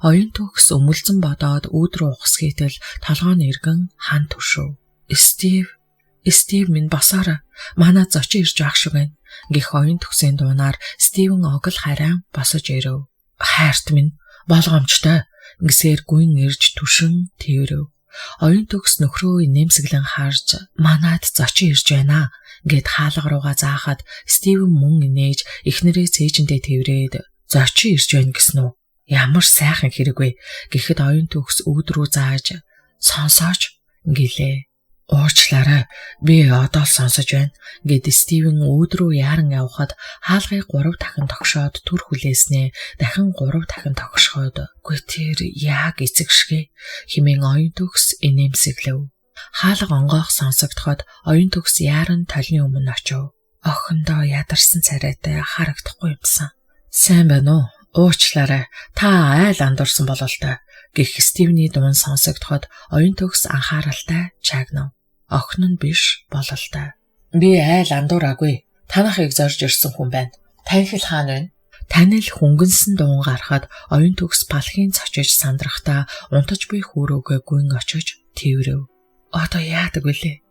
Оюун төгс өмөлцөн бодоод өөдрөө ухсгийтэл толгойн эргэн хан төшөв. Стив минь босоорой. Манад зочин ирж байх шиг байна. Гэх оюун төгсийн дуунаар Стивен огл харайн босож ирэв. Хайрт минь болгоомжтой. Ингэсээр гүн ирж түшин тэрв. Оюун төгс нөхрөө инээмсэглэн харж манад зочин ирж байна гэд хаалга руугаа заахад Стивен мөн инээж эхнэрээ цээжиндээ тэрврээд зочин ирж байна гэсэн үү? Ямар сайхан хэрэг вэ гэхэд оюун төгс өвд рүү зааж сонсооч гэлээ. Уучлаарай, би одоо л сонсож байна гэд Стивен өвд рүү яаран явхад хаалгыг 3 дахин тогшоод түр хүлээснээ дахин 3 дахин тогшоход "Гүй тэр яг эцэг шигэ" хэмээн оюун төгс инээмсэглэв. Хаалга онгоох сонсогдоход оюун төгс яаран толны өмнө очив. Охиндоо ядарсан царайтай харагдахгүй юмсан. "Сайн байна уу? Уучлаарай. Та айл андуурсан болол та" гэх Стивний дуун сонсогдоход оюун төгс анхааралтай чагнав. Охин нь биш болол та. "Би айл андуураагүй. Танахыг зорж ирсэн хүн байна. Танхил хаан байна." Танил хөнгөнсөн дуун гарахад оюун төгс палхийн цочиж сандрахтаа унтаж буй хөөрөөгөө гүн очиж тэрв. Одоо яадаг вүлээ?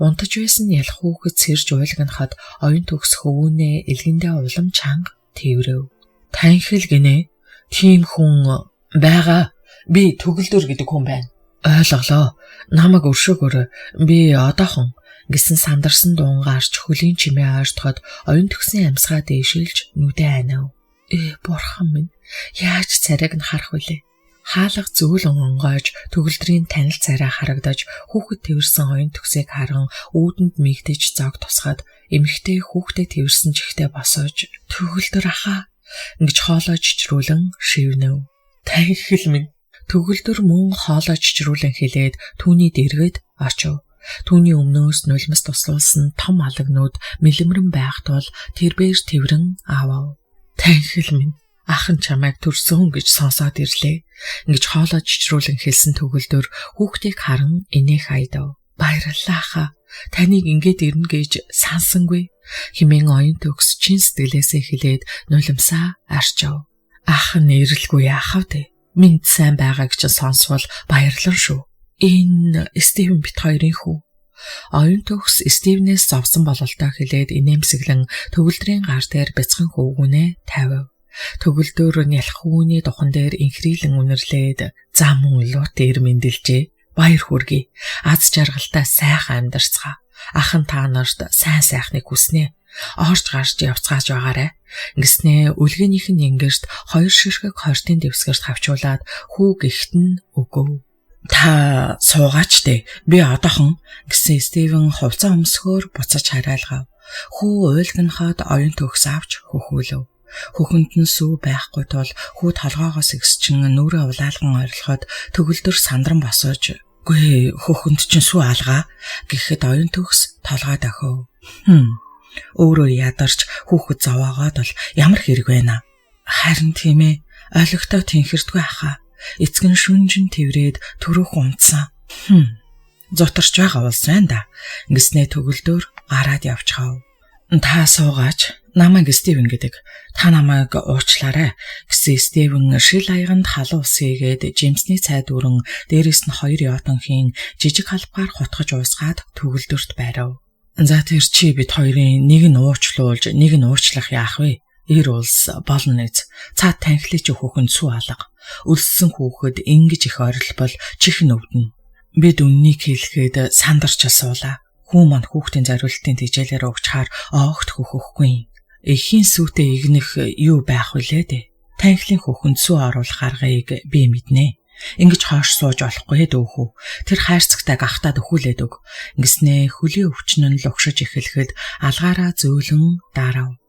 Унтаж байсан ялах хүүхэд сэрж уйлгнахад оюун төгс хөвүүнээ элгэндээ улам чанга тэрв. "Танхил гинэ. Тийм хүн байгаа. Би төгөлдөр гэдэг хүн байна." "Ойлголоо. Намайг өршөөгөөр. Би одоохон" гэсэн сандарсан дуун гарч хөлийн чимээ ойртоход оюун төгсийн амьсгаа дээшилж нүдээ айнав. Бурхан минь, яаж царайг нь харах вүлээ? Хаалга зөөлөн онгойж төгөлдрийн танил царай харагдаж хүүхэд тэрсэн оюун төгсийг харан үүдэнд мигдэж зог тусгаад эмэгтэй хүүхдээ тэрсэн чихтэй босоож "Төгөлдөр ахаа" ингэж хоолой чичрүүлэн шивнэв. "Танхил минь." Төгөлдөр мөн хоолой чичрүүлэн хэлээд түүний дэргэд очив. Түүний өмнөөс нулимс туслуулсан том алагнууд мэлэмрэн байх тул тэрбээр тэрврэн авав. "Танхил минь, ах нь чамайг төрсөн гэж сонсоод ирлээ" ингэж хоолой чичрүүлэн хэлсэн төгөлдөр хүүхдийг харан инээх айдав. "Баярлалаа ахаа. Таныг ингээд ирнэ гэж сансангүй" хэмээн оюун төгс чин сэтгэлээсээ хэлээд нулимсаа арчив. "Ах нь ирэлгүй яахав дээ. Минь сайн байгааг ч сонсвол баярлан шүү. Энэ Стивен бит хоёрын хүү." Оюун төгс Стивнээс зовсон бололтой хэлээд инээмсэглэн төгөлдрийн гар дээр бяцхан хөвгүнээ тавив. Төгөлдөр нялх хөвгүний духан дээр инхрийлэн үнэрлээд зам луут ир мэндэлжээ. "Баяр хүргэе. Аз жаргалтай сайхан амьдарцгаа. Ахын та нарт сайн сайхныг хүснэ. Орж гарч явцгааж байгаарай." Ингэснээ үлгээнийх нь ингэрт 2 ширхэг хортын дэвсгэрт хавчуулаад хүү гихт нь өгөв. "Та суугаач дээ. Би одоохон" гэсэн Стивен хувцас өмсгөөр буцаж харайлгав. Хүү уйлгнахад оюун төгс авч хөхүүлв. Хөхөнд нь сүү байхгүй тул хүү толгоогоос игсчин нүрээ улаалган ойрлоход төгөлдөр сандран босож "Гүй хөхөнд чинь сүү алгаа" гэхэд оюун төгс толгой дохив. Өөрөө ядарч хүүхэд зовоогоод бол ямар хэрэг байна. Харин тийм ээ, ойлгохтой тэнхэрдгүй ахаа. Эцэг нь шүнжин тэрврээд төрөх унтсан. Зутарч байгаа улс байна да. Ингэснээ төгөлдөр гараад явчихав. "Та суугаач. Намайг Стивен гэдэг. Та намайг уучлаарай" гэсэн Стивен шил аяганд халуун ус хийгээд Джеймсний цай дүүрэн дээрээс нь 2 яотонхийн жижиг халбгаар хутгаж уусгаад төгөлдөрт байрав. "За тэр чи бит хоёрын нэг нь уучлуулж нэг нь уучлах яах вэ? Ир улс болно нэз. Цаад танхилч хөхөнд сүү алга. Өлссөн хүүхэд ингэж их орилбол чих нь өвдөн. Бид үннийг хэлэхэд сандарч суулаа. Хүү маань хүүхдийн зориултын тижээлээр өгчхаар огт хөхөхгүй. Эхийн сүүтэй игнэх юу байх вүлээ дээ. Танхилын хөхөнд сүү оруулах аргыг би мэднэ. Ингэж хоош сууж болохгүй дөөхөө. Тэр хайрцагтай гахтаад өхүүлээд өг." Ингэснээ хөлийн өвчин нь лугшиж эхлэхэд алгаараа зөөлөн дарав.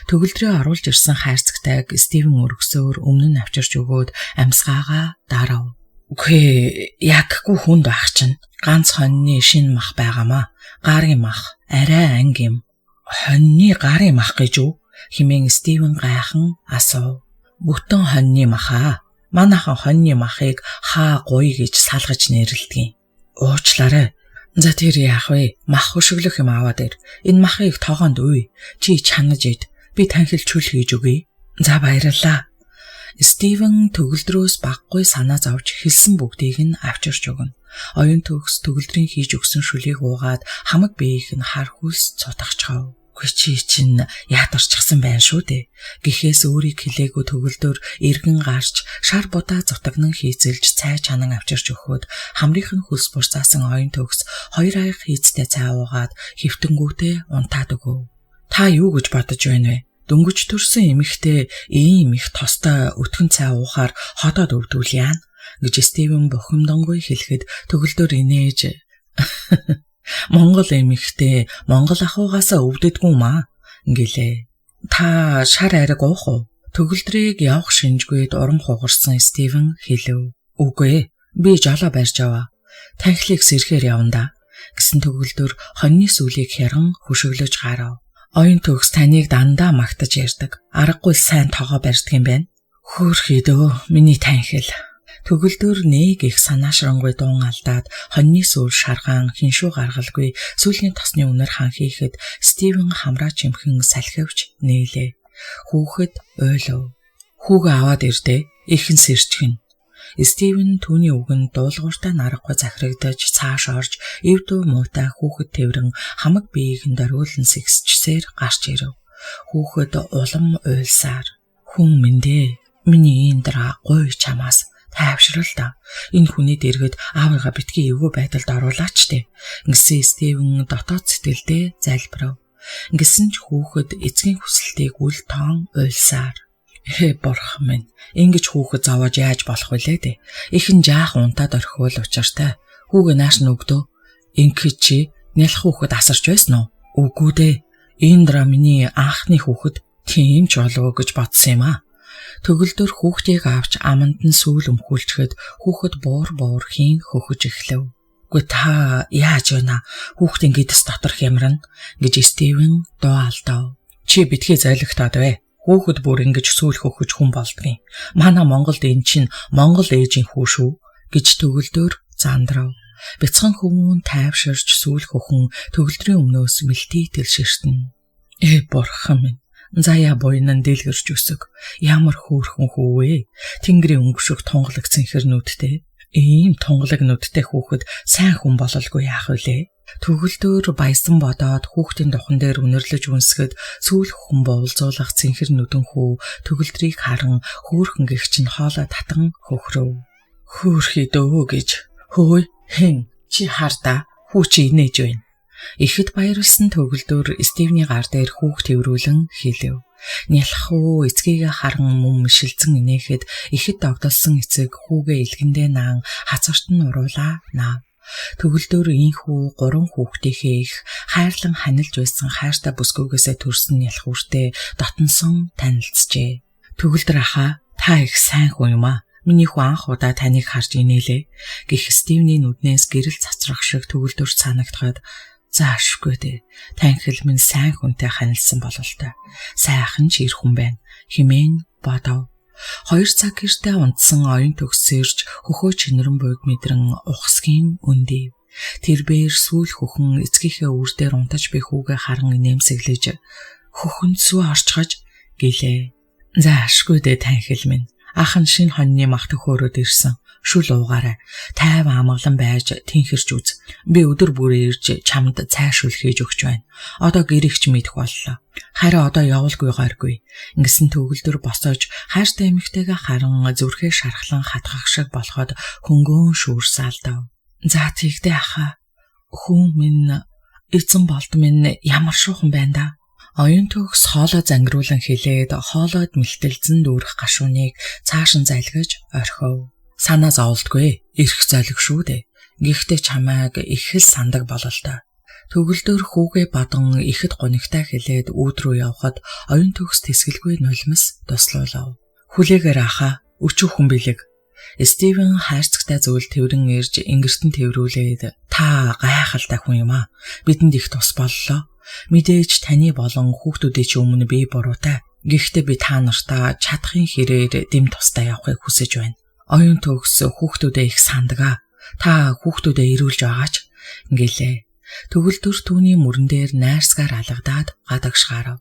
Төгөлдрөө оруулж ирсэн хайрцагтайг Стивен өргөсөөр өмнө нь авчирч өгөөд амьсгаагаа дарав. "Үгүй яггүй хүнд байх чинь. Ганц хоньны шинэ мах байгаамаа. Гарын мах арай анги юм." "Хоньны гарын мах гэж үү?" хэмээн Стивен гайхан асуув. "Бүтэн хоньны махаа. Манайхан хоньны махыг хаа гуй гэж салгаж нэрлэдэг. Уучлаарай. За тэр яах вэ? Мах хөшөглөх юм аваад ир. Энэ махыг тоогоонд уй. Чи чанаж ид. Би танхил чүл хийж өгье." "За баярлалаа." Стивен төгөлдрөөс баггүй санаа зовж хэлсэн бүгдийг нь авчирч өгнө. Оюун төгс төгөлдрийн хийж өгсөн шүлийг уугаад хамаг биеийг нь хар хүлс цутагчхав. чи чинь яатарчихсан байна шүү дээ. Гэхээс өөрийг хилээгүй төгөлдөр эргэн гарч шар будаа зутагнан хийцэлж цай чанан авчирч өгөхөд хамрынх нь хөлс бурцаасан оюун төгс 2 аяг хийцтэй цай уугаад хэвтэнгүүтээ унтаад өгөв. Та юу гэж бодож байна вэ? Дөнгөж төрсөн эмэгтэй ийм их тостой өтгөн цай уухаар ходоод өвдвөл яана гэж Стивен бухимдангуй хэлэхэд төгөлдөр инээж Монгол эмэгтэй Монгол ахуйгаасаа өвдөдгүй маа гэлээ. Та шар ариг уух уу? Төгөлдрийг явах шинжгүйд урам хугарсан Стивен хэлв. Үгүй ээ, би жолоо барьж аваа. Танхилыг сэрхээр явна да гэсэн төгөлдөр хоньны сүлийг хяран хөшөглөж гарав. Оюун төгс таныг дандаа магтаж ярьдаг. Аргагүй сайн тоогоо барьдаг юм байна. Хөөрхий дөө, миний танхил. Төгөлдөр нэг их санаашрангуй дуун алдаад хоньны сүүл шаргаан хиншүү гаргалгүй сүүлийн тосны үнэр ханхийхэд Стивен хамраа чимхэн салхивч нээлээ. Хүүхэд ойлов. Хүүгээ аваад ирдээ. Ихэн сэрчгэн. Стивен түүний үгэнд дуулууртай наргагүй захирагдаж цааш орж эв дүү муутай хүүхэд тэврэн хамаг биеийг дөрвөлн сэгсчсээр гарч ирэв. Хүүхэд улам уйлсаар хүн минь дээ. Миний индра гой чамаас тайвшрал та. Энэ хүний дэргэд аавыгаа битгий эвгүй байдалд оруулаач дээ. Ингэсэн Стивен дотоод сэтгэлдээ залбирав. Ингэсэн ч хүүхэд эцгийн хүсэлтийг үл тоон уйлсаар бурхан минь, ингэж хүүхэд зовоож яаж болох вүлээ дээ. Ихэн жаах унтаад орхивол учиртай. Хүүгээ нааш нь өгдөө. Ингэхэд чи нялх хүүхэд асарч байсан уу? Үгүй дээ. Индра миний анхны хүүхэд тийм ч болов гэж бодсон юм аа. Төгөлдөр хүүхдийг авч аманд нь сүүл өмхүүлчихэд хүүхэд буур хийн хөхөж эхлэв. Гүй та яаж байна? Хүүхдийн гидс дотор хямрана гэж Стивен дуу алдав. Чи битгий зайлигтаад бай. Хүүхэд бүр ингэж сүүл хөхөж хүн болдгийн. Манай Монголд эн чинь Монгол ээжийн хүү шүү гэж төгөлдөр зандрав. Бяцхан хүмүүн тайвширч сүүл хөхөн төгөлдрийн өмнөөс мэлтийтэл ширтэн. Бурхан минь. Заяа буйнан дэлгэрч өсөг. Ямар хөөрхөн хүү вэ? Тэнгэрийн өнгөшөг тунгалаг цэнхэр нүдтэй. Ийм тунгалаг нүдтэй хүүхэд сайн хүн бололгүй яах вүлээ? Төгөлдөр баясан бодоод хүүхдийн духан дээр үнэрлэж үнсгэд сүүл хүн буулзуулах цэнхэр нүдэн хүү төгөлдрийг харан хөөрхөн гихч нь хоолой татан хөхрөв. Хөөрхий дөө гэж. Хөөе, хэн? Чи хар та. Хүү чи инээж байна. Ихэд баярлсан төгөлдөр Стивний гар дээр хүүхд тэврүүлэн хэлэв. Нялх уу эцгийгээ харан мөн шилзэн инээхэд ихэд догдолсон эцэг хүүгээ илгэндээ наан хацарт нь уруулаа наав. Төгөлдөр ийхүү 3 хүүхдийнхээ их хайрлан ханилж байсан хайртай бүсгүйгээсээ төрсөн нялх үртэй дотносон танилцжээ. Төгөлдөр ахаа та их сайн хүн юм аа. Миний хүү анх удаа таныг харж инээлээ. Гэх Стивний нүднээс гэрэл цацрах шиг төгөлдөр санагдахад заашгүй дээ. Танхил минь сайн хүнтэй ханилсан бололтой. Сайхан ч ир хүн байна. Химэн бодов. 2 цаг гэртээ унтсан оюун төгсөрж хөхөө чинэрэн буйг мэдрэн ухсгийн өндөв. Тэрбээр сүүл хөхөн эцгийнхээ үр дээр унтаж би хүүгээ харан инээмсэглэж хөхөнд сүү орчгож гэлээ. Заашгүй дээ танхил минь. Ахын шин хоньны мах төхөөрөд ирсэн. Шүл уугаарай. Тайв амгалан байж тэнхэрч үз. Би өдөр бүрээ ирж чамд цай шүл хийж өгч байна. Одоо гэрэгч мэдэх боллоо. Харин одоо явуулгүйгааргүй. Ингэсэн төгөлдөр босоож хайртай эмэгтэйгээ харан зүрхээ шархлан хатгах шиг болоход хөнгөөн шүүрсаалдав. За тэгдэ ахаа. Хүн минь эзэн болд минь ямар шуухан байна да. Оюун төгс хоолой зангируулан хэлээд хоолойд мэлтэлзэн дүүрэх гашууныг цаашин залгиж орхив. Санаа зовлтгүй. Ирэх золиг шүү дээ. Гэхдээ чамайг их л сандаг бололтой. Төгөлдөр хүүгээ бадан ихэд гунигтай хэлээд үүд рүү явхад оюун төгс тэсгэлгүй нулимс туслуулав. Хүлээгээр ахаа. Өчүү хүн бэлэг. Стивен хайрцагтай зүйл тэврэн ирж ингэртэн тэврүүлээд та гайхалтай хүн юм аа. Бидэнд их тус боллоо. Мэдээж таны болон хүүхдүүдийн ч өмнө би буруутай. Гэхдээ би та нартаа чадахын хэрээр дэм тустай явахыг хүсэж байна. Оюун төгс хүүхдүүдээ их сандаг. Та хүүхдүүдээ ирүүлж байгаач гэлээ. Төгөлдөр түүний мөрөн дээр найрсгаар алгадаад гадагш гарав.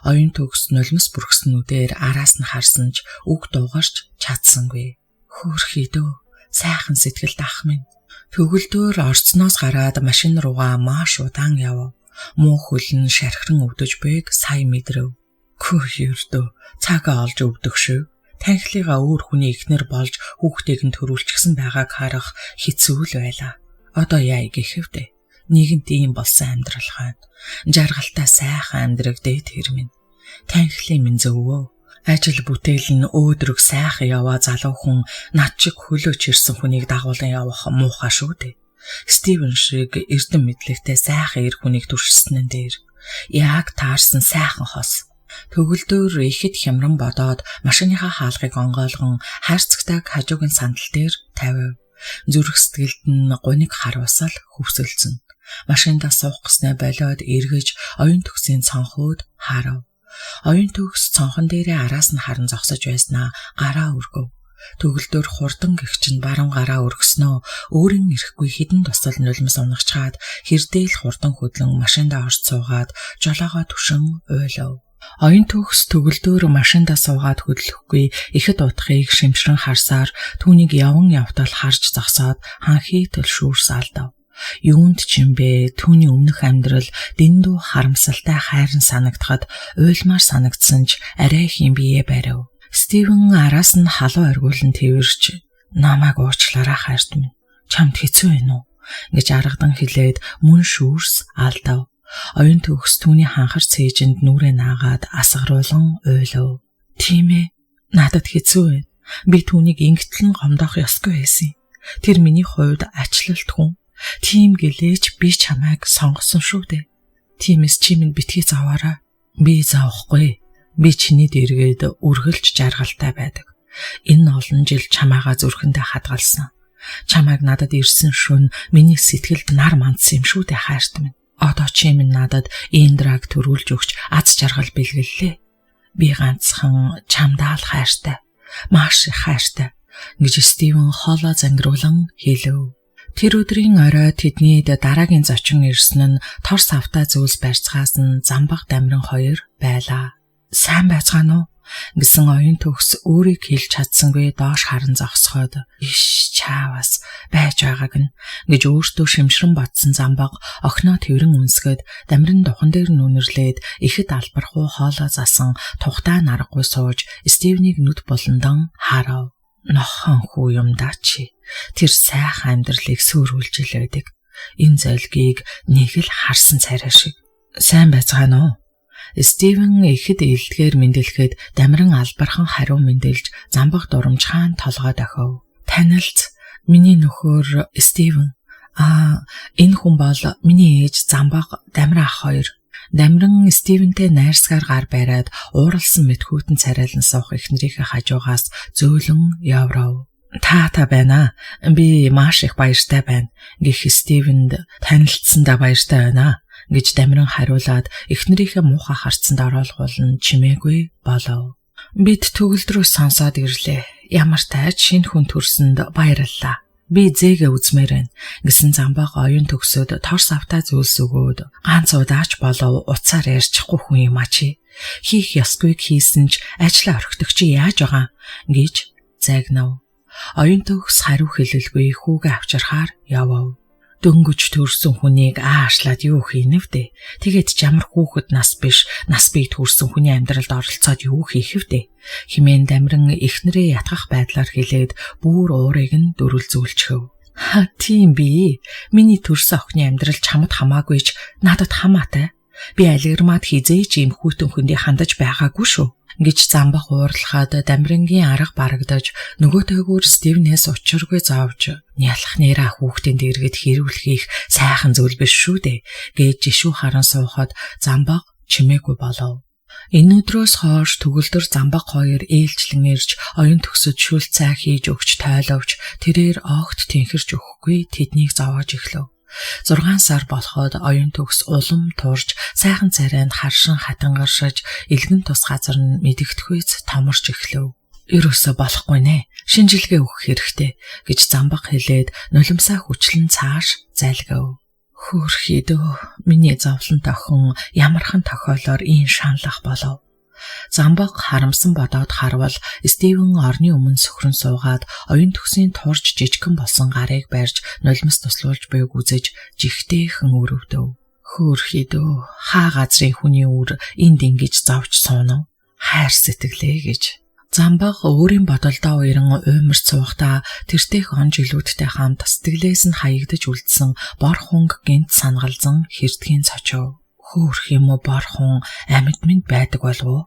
Оюун төгс нулимс бүрхснүүдээр араас нь харсан ч үг дуугарч чадсангүй. Хөөрхий дөө, сайхан сэтгэлд ах минь. Төгөлдөр орцноос гараад машин руугаа маш удаан явв. Муу хөлн шархиран өвдөж байг сая мэдрэв. Хөө ердөө цагаа олж өвдөх шүү. Танхилыгаа өөр хүний ихнэр болж хүүхдийг нь төрүүлчихсэн байгааг харах хэцүү л байлаа. Одоо яа гэхэвдэ. Нэгэнт ийм болсон амьдрал хаана. Жаргалтай сайхан амьдрагдээ тэр минь. Танхилын минь зөвөө. Ажил бүтээл нь өөдрөг сайхан яваа залуу хүн над чиг хөлөөч ирсэн хүнийг дагуулan явах муухай шүү дээ. Стивен шиг эрдэм мэдлэгтэй сайхан эр хүнийг туршсан нь дээр яг таарсан сайхан хос. Төгөлдөр ихэд хямран бодоод машиныхаа хаалгыг онгойлгон хайрцагтайг хажуугийн сандал дээр тавив. Зүрх сэтгэлд нь гуниг харуулсал хөвсөлдсөн. Машиндаа суух гэснээ болоод эргэж оюун төгсийн цонхууд харав. Оюун төгс цонхон дээрээ араас нь харан зогсож байснаа гараа өргөв. Төгөлдөр хурдан гихчин баруун гараа өргөснөө өөрийн ирэхгүй хідэн тусал нулимс унагчаад хэрдээл хурдан хөдлөн машиндаа орж суугаад жолоогоо түшин уйлав. Оюун төгс төгөлдөр машиндаа суугаад хөдлөхгүй ихэд утгыг шимшрэн харсаар түүнийг яван явтал харж зогсоод ханхий төлшүүрс алдав. Юунд ч юм бэ түүний өмнөх амьдрал дэндүү харамсалтай хайран санагдахад уйлмаар санагдсан ч арай их юм бие барив. Стивен араас нь халуу аргуулan тэрвэрч намайг уучлаарай хайрт минь. Чамд хэцүү вэ нү? Гэж аргадан хэлээд мөн шүүрс алдав. Оюун төгс түүний ханхар цээжинд нүрээ наагаад асгаруулan уйлав. Тийм ээ. Надад хэцүү вэ. Би түүнийг ингэтлэн гомдоох ёсгүй байсан. Тэр миний хувьд ачлалт хүн. Тийм гэлээч би чамайг сонгосон шүү дээ. Тиймээс чи минь битгий заваарай. Би заахгүй. Би чиний дэргээд үргэлж жаргалтай байдаг. Энэ олон жил чамайгаа зүрхэндээ хадгалсан. Чамайг надад ирсэн шөнө миний сэтгэлд нар мандсан юм шүү дээ хайрт минь. Одоо чи минь надад эндраг төрүүлж өгч аз жаргал бэлгэллээ. Би ганцхан чамдаа л хайртай. Маш их хайртай. Гэж Стивен хоолоо зангируулан хэлв. Тэр өдрийн орой тэднийд дараагийн зочин ирсэн нь тор савтай зүйлс барьцгаас нь замбаг дамиран 2 байлаа. Сайн байцгаана уу? Гэсэн оюун төгс өөрийг хэлж чадсангүй доош харан зогсоход иш чаавас байж байгааг нь гэж өөртөө шимшрэн бодсон замбаг охиноо тэрэн үнсгэд дамиран духан дээр нүнэрлээд ихэд албархуу хоолоо засан тухтай наргагүй сууж Стивнийг нүд болондон харав. Нохон хүү юм даа чи. Тэр сайхан амьдралыг сөөрүүлж л байдаг. Энэ золгийг нэг л харсан царай шиг. Сайн байцгаана уу? Стивен ихэд илдгээр мэндэлэхэд дамиран албархан хариу мэндэлж замбаг дурамж хаан толгой дохив. Танилц миний нөхөр Стивен. Энэ хүн бол миний ээж замбаг дамир ах 2. Дамиран Стивентэй найрсгаар гар бариад ууралсан мэдхүүтэн царайлан суух эхнэрийнхээ хажуугаас зөөлөн яврав. Та байна. Би маш их баяртай байна. Гэх Стивенд танилцсандаа баяртай байна гэж дамиран хариулаад эхнэрийнхээ муухай харцсанд оруулгуулн чимээгүй болов. Бид төгөлдрөөс сонсоод ирлээ. Ямар тааж шинэ хүн төрсөнд баярлалаа. Би зээгээ үзмээр байна гэсэн замбаг оюун төгсөд тор савтай зүйлс өгөөд ганц удаач болов уцаар ярьчихгүй хүн юм а чи. Хийх ёсгүйг хийсэн ч ажлаа орхидог чи яаж байгаа гэж загнав. Оюун төгс хариу хэлэлгүй хүүгээ авчирхаар явав. Дөнгөж төрсөн хүнийг аашлаад юу хийнэ вдэ. Тэгээд ч ямар хүүхэд нас биш, нас бий төрсөн хүний амьдралд оролцоод юу хийх вдэ. Химэн дамиран эхнэрээ ятгах байдлаар хэлээд бүр уурыг нь дөрүлзүүлчихв. Тийм би. Миний төрсөн охины амьдрал чамд хамаагүй ч надад хамаатай. Би алигрмаад хизээч ийм хүүтэн хүндий хандаж байгаагүй шүү. Гэж замбах уурлахад дамирангийн арга барагдаж нөгөөтэйгүүр Стивнээс учиргүй зовж нялах нэраа хүүхдийн дэргэд хэрүүлхийх сайхан зүйл биш шүү дээ гэж жишүү харан суухад замбаг чимээгүй болов. Энэ өдрөөс хойш төгөлдөр замбаг 2 ээлжлэн ирж оюун төгсөд шүл цай хийж өгч тойловч тэрээр огт тэнхэрч өгөхгүй тэднийг зовоож эхлэв. 6 сар болоход оюун төгс улам турж сайхан царайнд харшин хатангаршиж элгэн тус газар нь мэдэгдэхүйц томорч эхлэв. Ерөөсө болохгүй нэ. Шинжилгээ өгөх хэрэгтэй гэж замбаг хэлээд нулимсаа хүчлэн цааш залгив. Хөөрхий дөө миний зовлон тохин ямархан тохиолоор ийм шаналх болов. Замбаг харамсан бодоод харвал Стивен орны өмнө сөхрөн суугаад оюун төгсийн турж жижигхэн болсон гарыг барьж нулимс туслуулж байг үзэж жигтэйхэн өрөвдөв. Хөөрхийдөө хаа газрын хүний үр энд ингэж завж сууна. Хайр сэтгэлээ гэж. Замбаг өөрийн бодолдоо уяран уймарч суухдаа тэртех он жилүүдтэй хамт сэтгэлээс нь хаягдж үлдсэн бор хунг гинт сангалзан хэрдгийн цочов. Хөөрх юм уу бор хун амьд минь байдаг болов уу?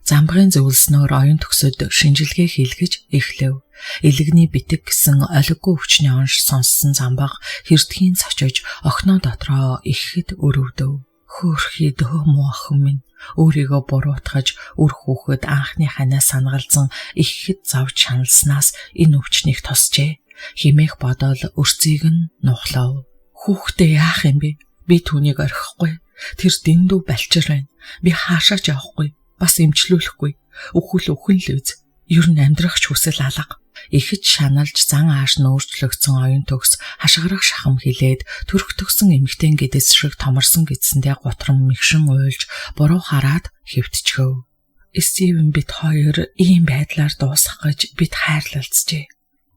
Замбагын зөвлснөөр оюун төгсөд шинжилгээ хийлгэж эхлэв. Илэгний битэг гэсэн олиггүй өвчний онш сонссон замбаг хэрдгийн цочож охиноо дотроо ихэд өрөвдөв. Хөөрхийдөө муу охин минь өөрийгөө буруутгаж үр хүүхэд анхны ханаас сангалзан ихэд завж шаналснаас энэ өвчнийг тосчээ. Химээх бодол өрцгийг нь нухлав. Хүүхдээ яах юм бэ? Би түүнийг орхихгүй. Тэр дэндүү балчир байна. Би хаашаач явахгүй. Бас эмчлүүлэхгүй. Өхөл өхөн л үз. Ер нь амьдрах ч хүсэл алга. Ихэд шаналж зан ааш нөөцлөгдсөн оюун төгс хашгирах шахам хилээд төрөх төгсөн эмэгтэй гэдэс шиг томорсон гэдсэндээ гутран мэгшин уйлж буруу хараад хэвтчихв. Стивен бид хоёр ийм байдлаар дуусах гэж бид хайрлалцжээ.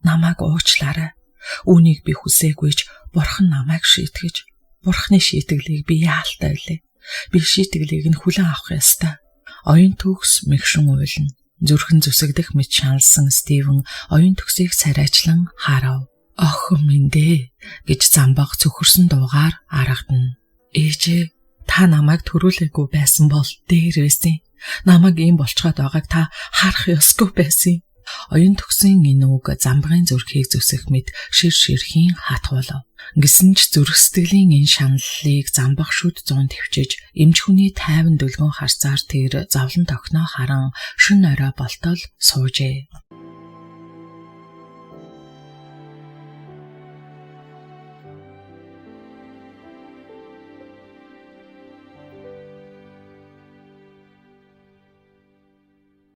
Намайг уучлаарай. Үүнийг би хүсээгүйч бурхан намайг шийтгэж. Бурханы шийтгэлийг би яалтаа билээ. Би шийтгэлийг нь хүлээн авах ёстой. Оюун төгс мэгшин уйлна. Зүрхэн зүсэгдэх мэт шаналсан Стивен оюун төгсийг царайчлан харав. Охин минь дээ гэж замбаг цөхөрсөн дуугаар аргадна. Ээжээ, та намайг төрүүлээгүй байсан бол дээр байсан. Намайг ийм болцоход байгааг та харах ёсгүй байсан. Оюун төгсийн энэ үг замбагын зүрхийг зүсэх мэт шир ширхийн хатгуулав. Гэсэн ч зүрх сэтгэлийн энэ шаналлыг замбаг шүд зуун твчиж эмч хүний тайван дүлгэн харцаар тэр завлан тохноо харан шин орой болтол суужээ.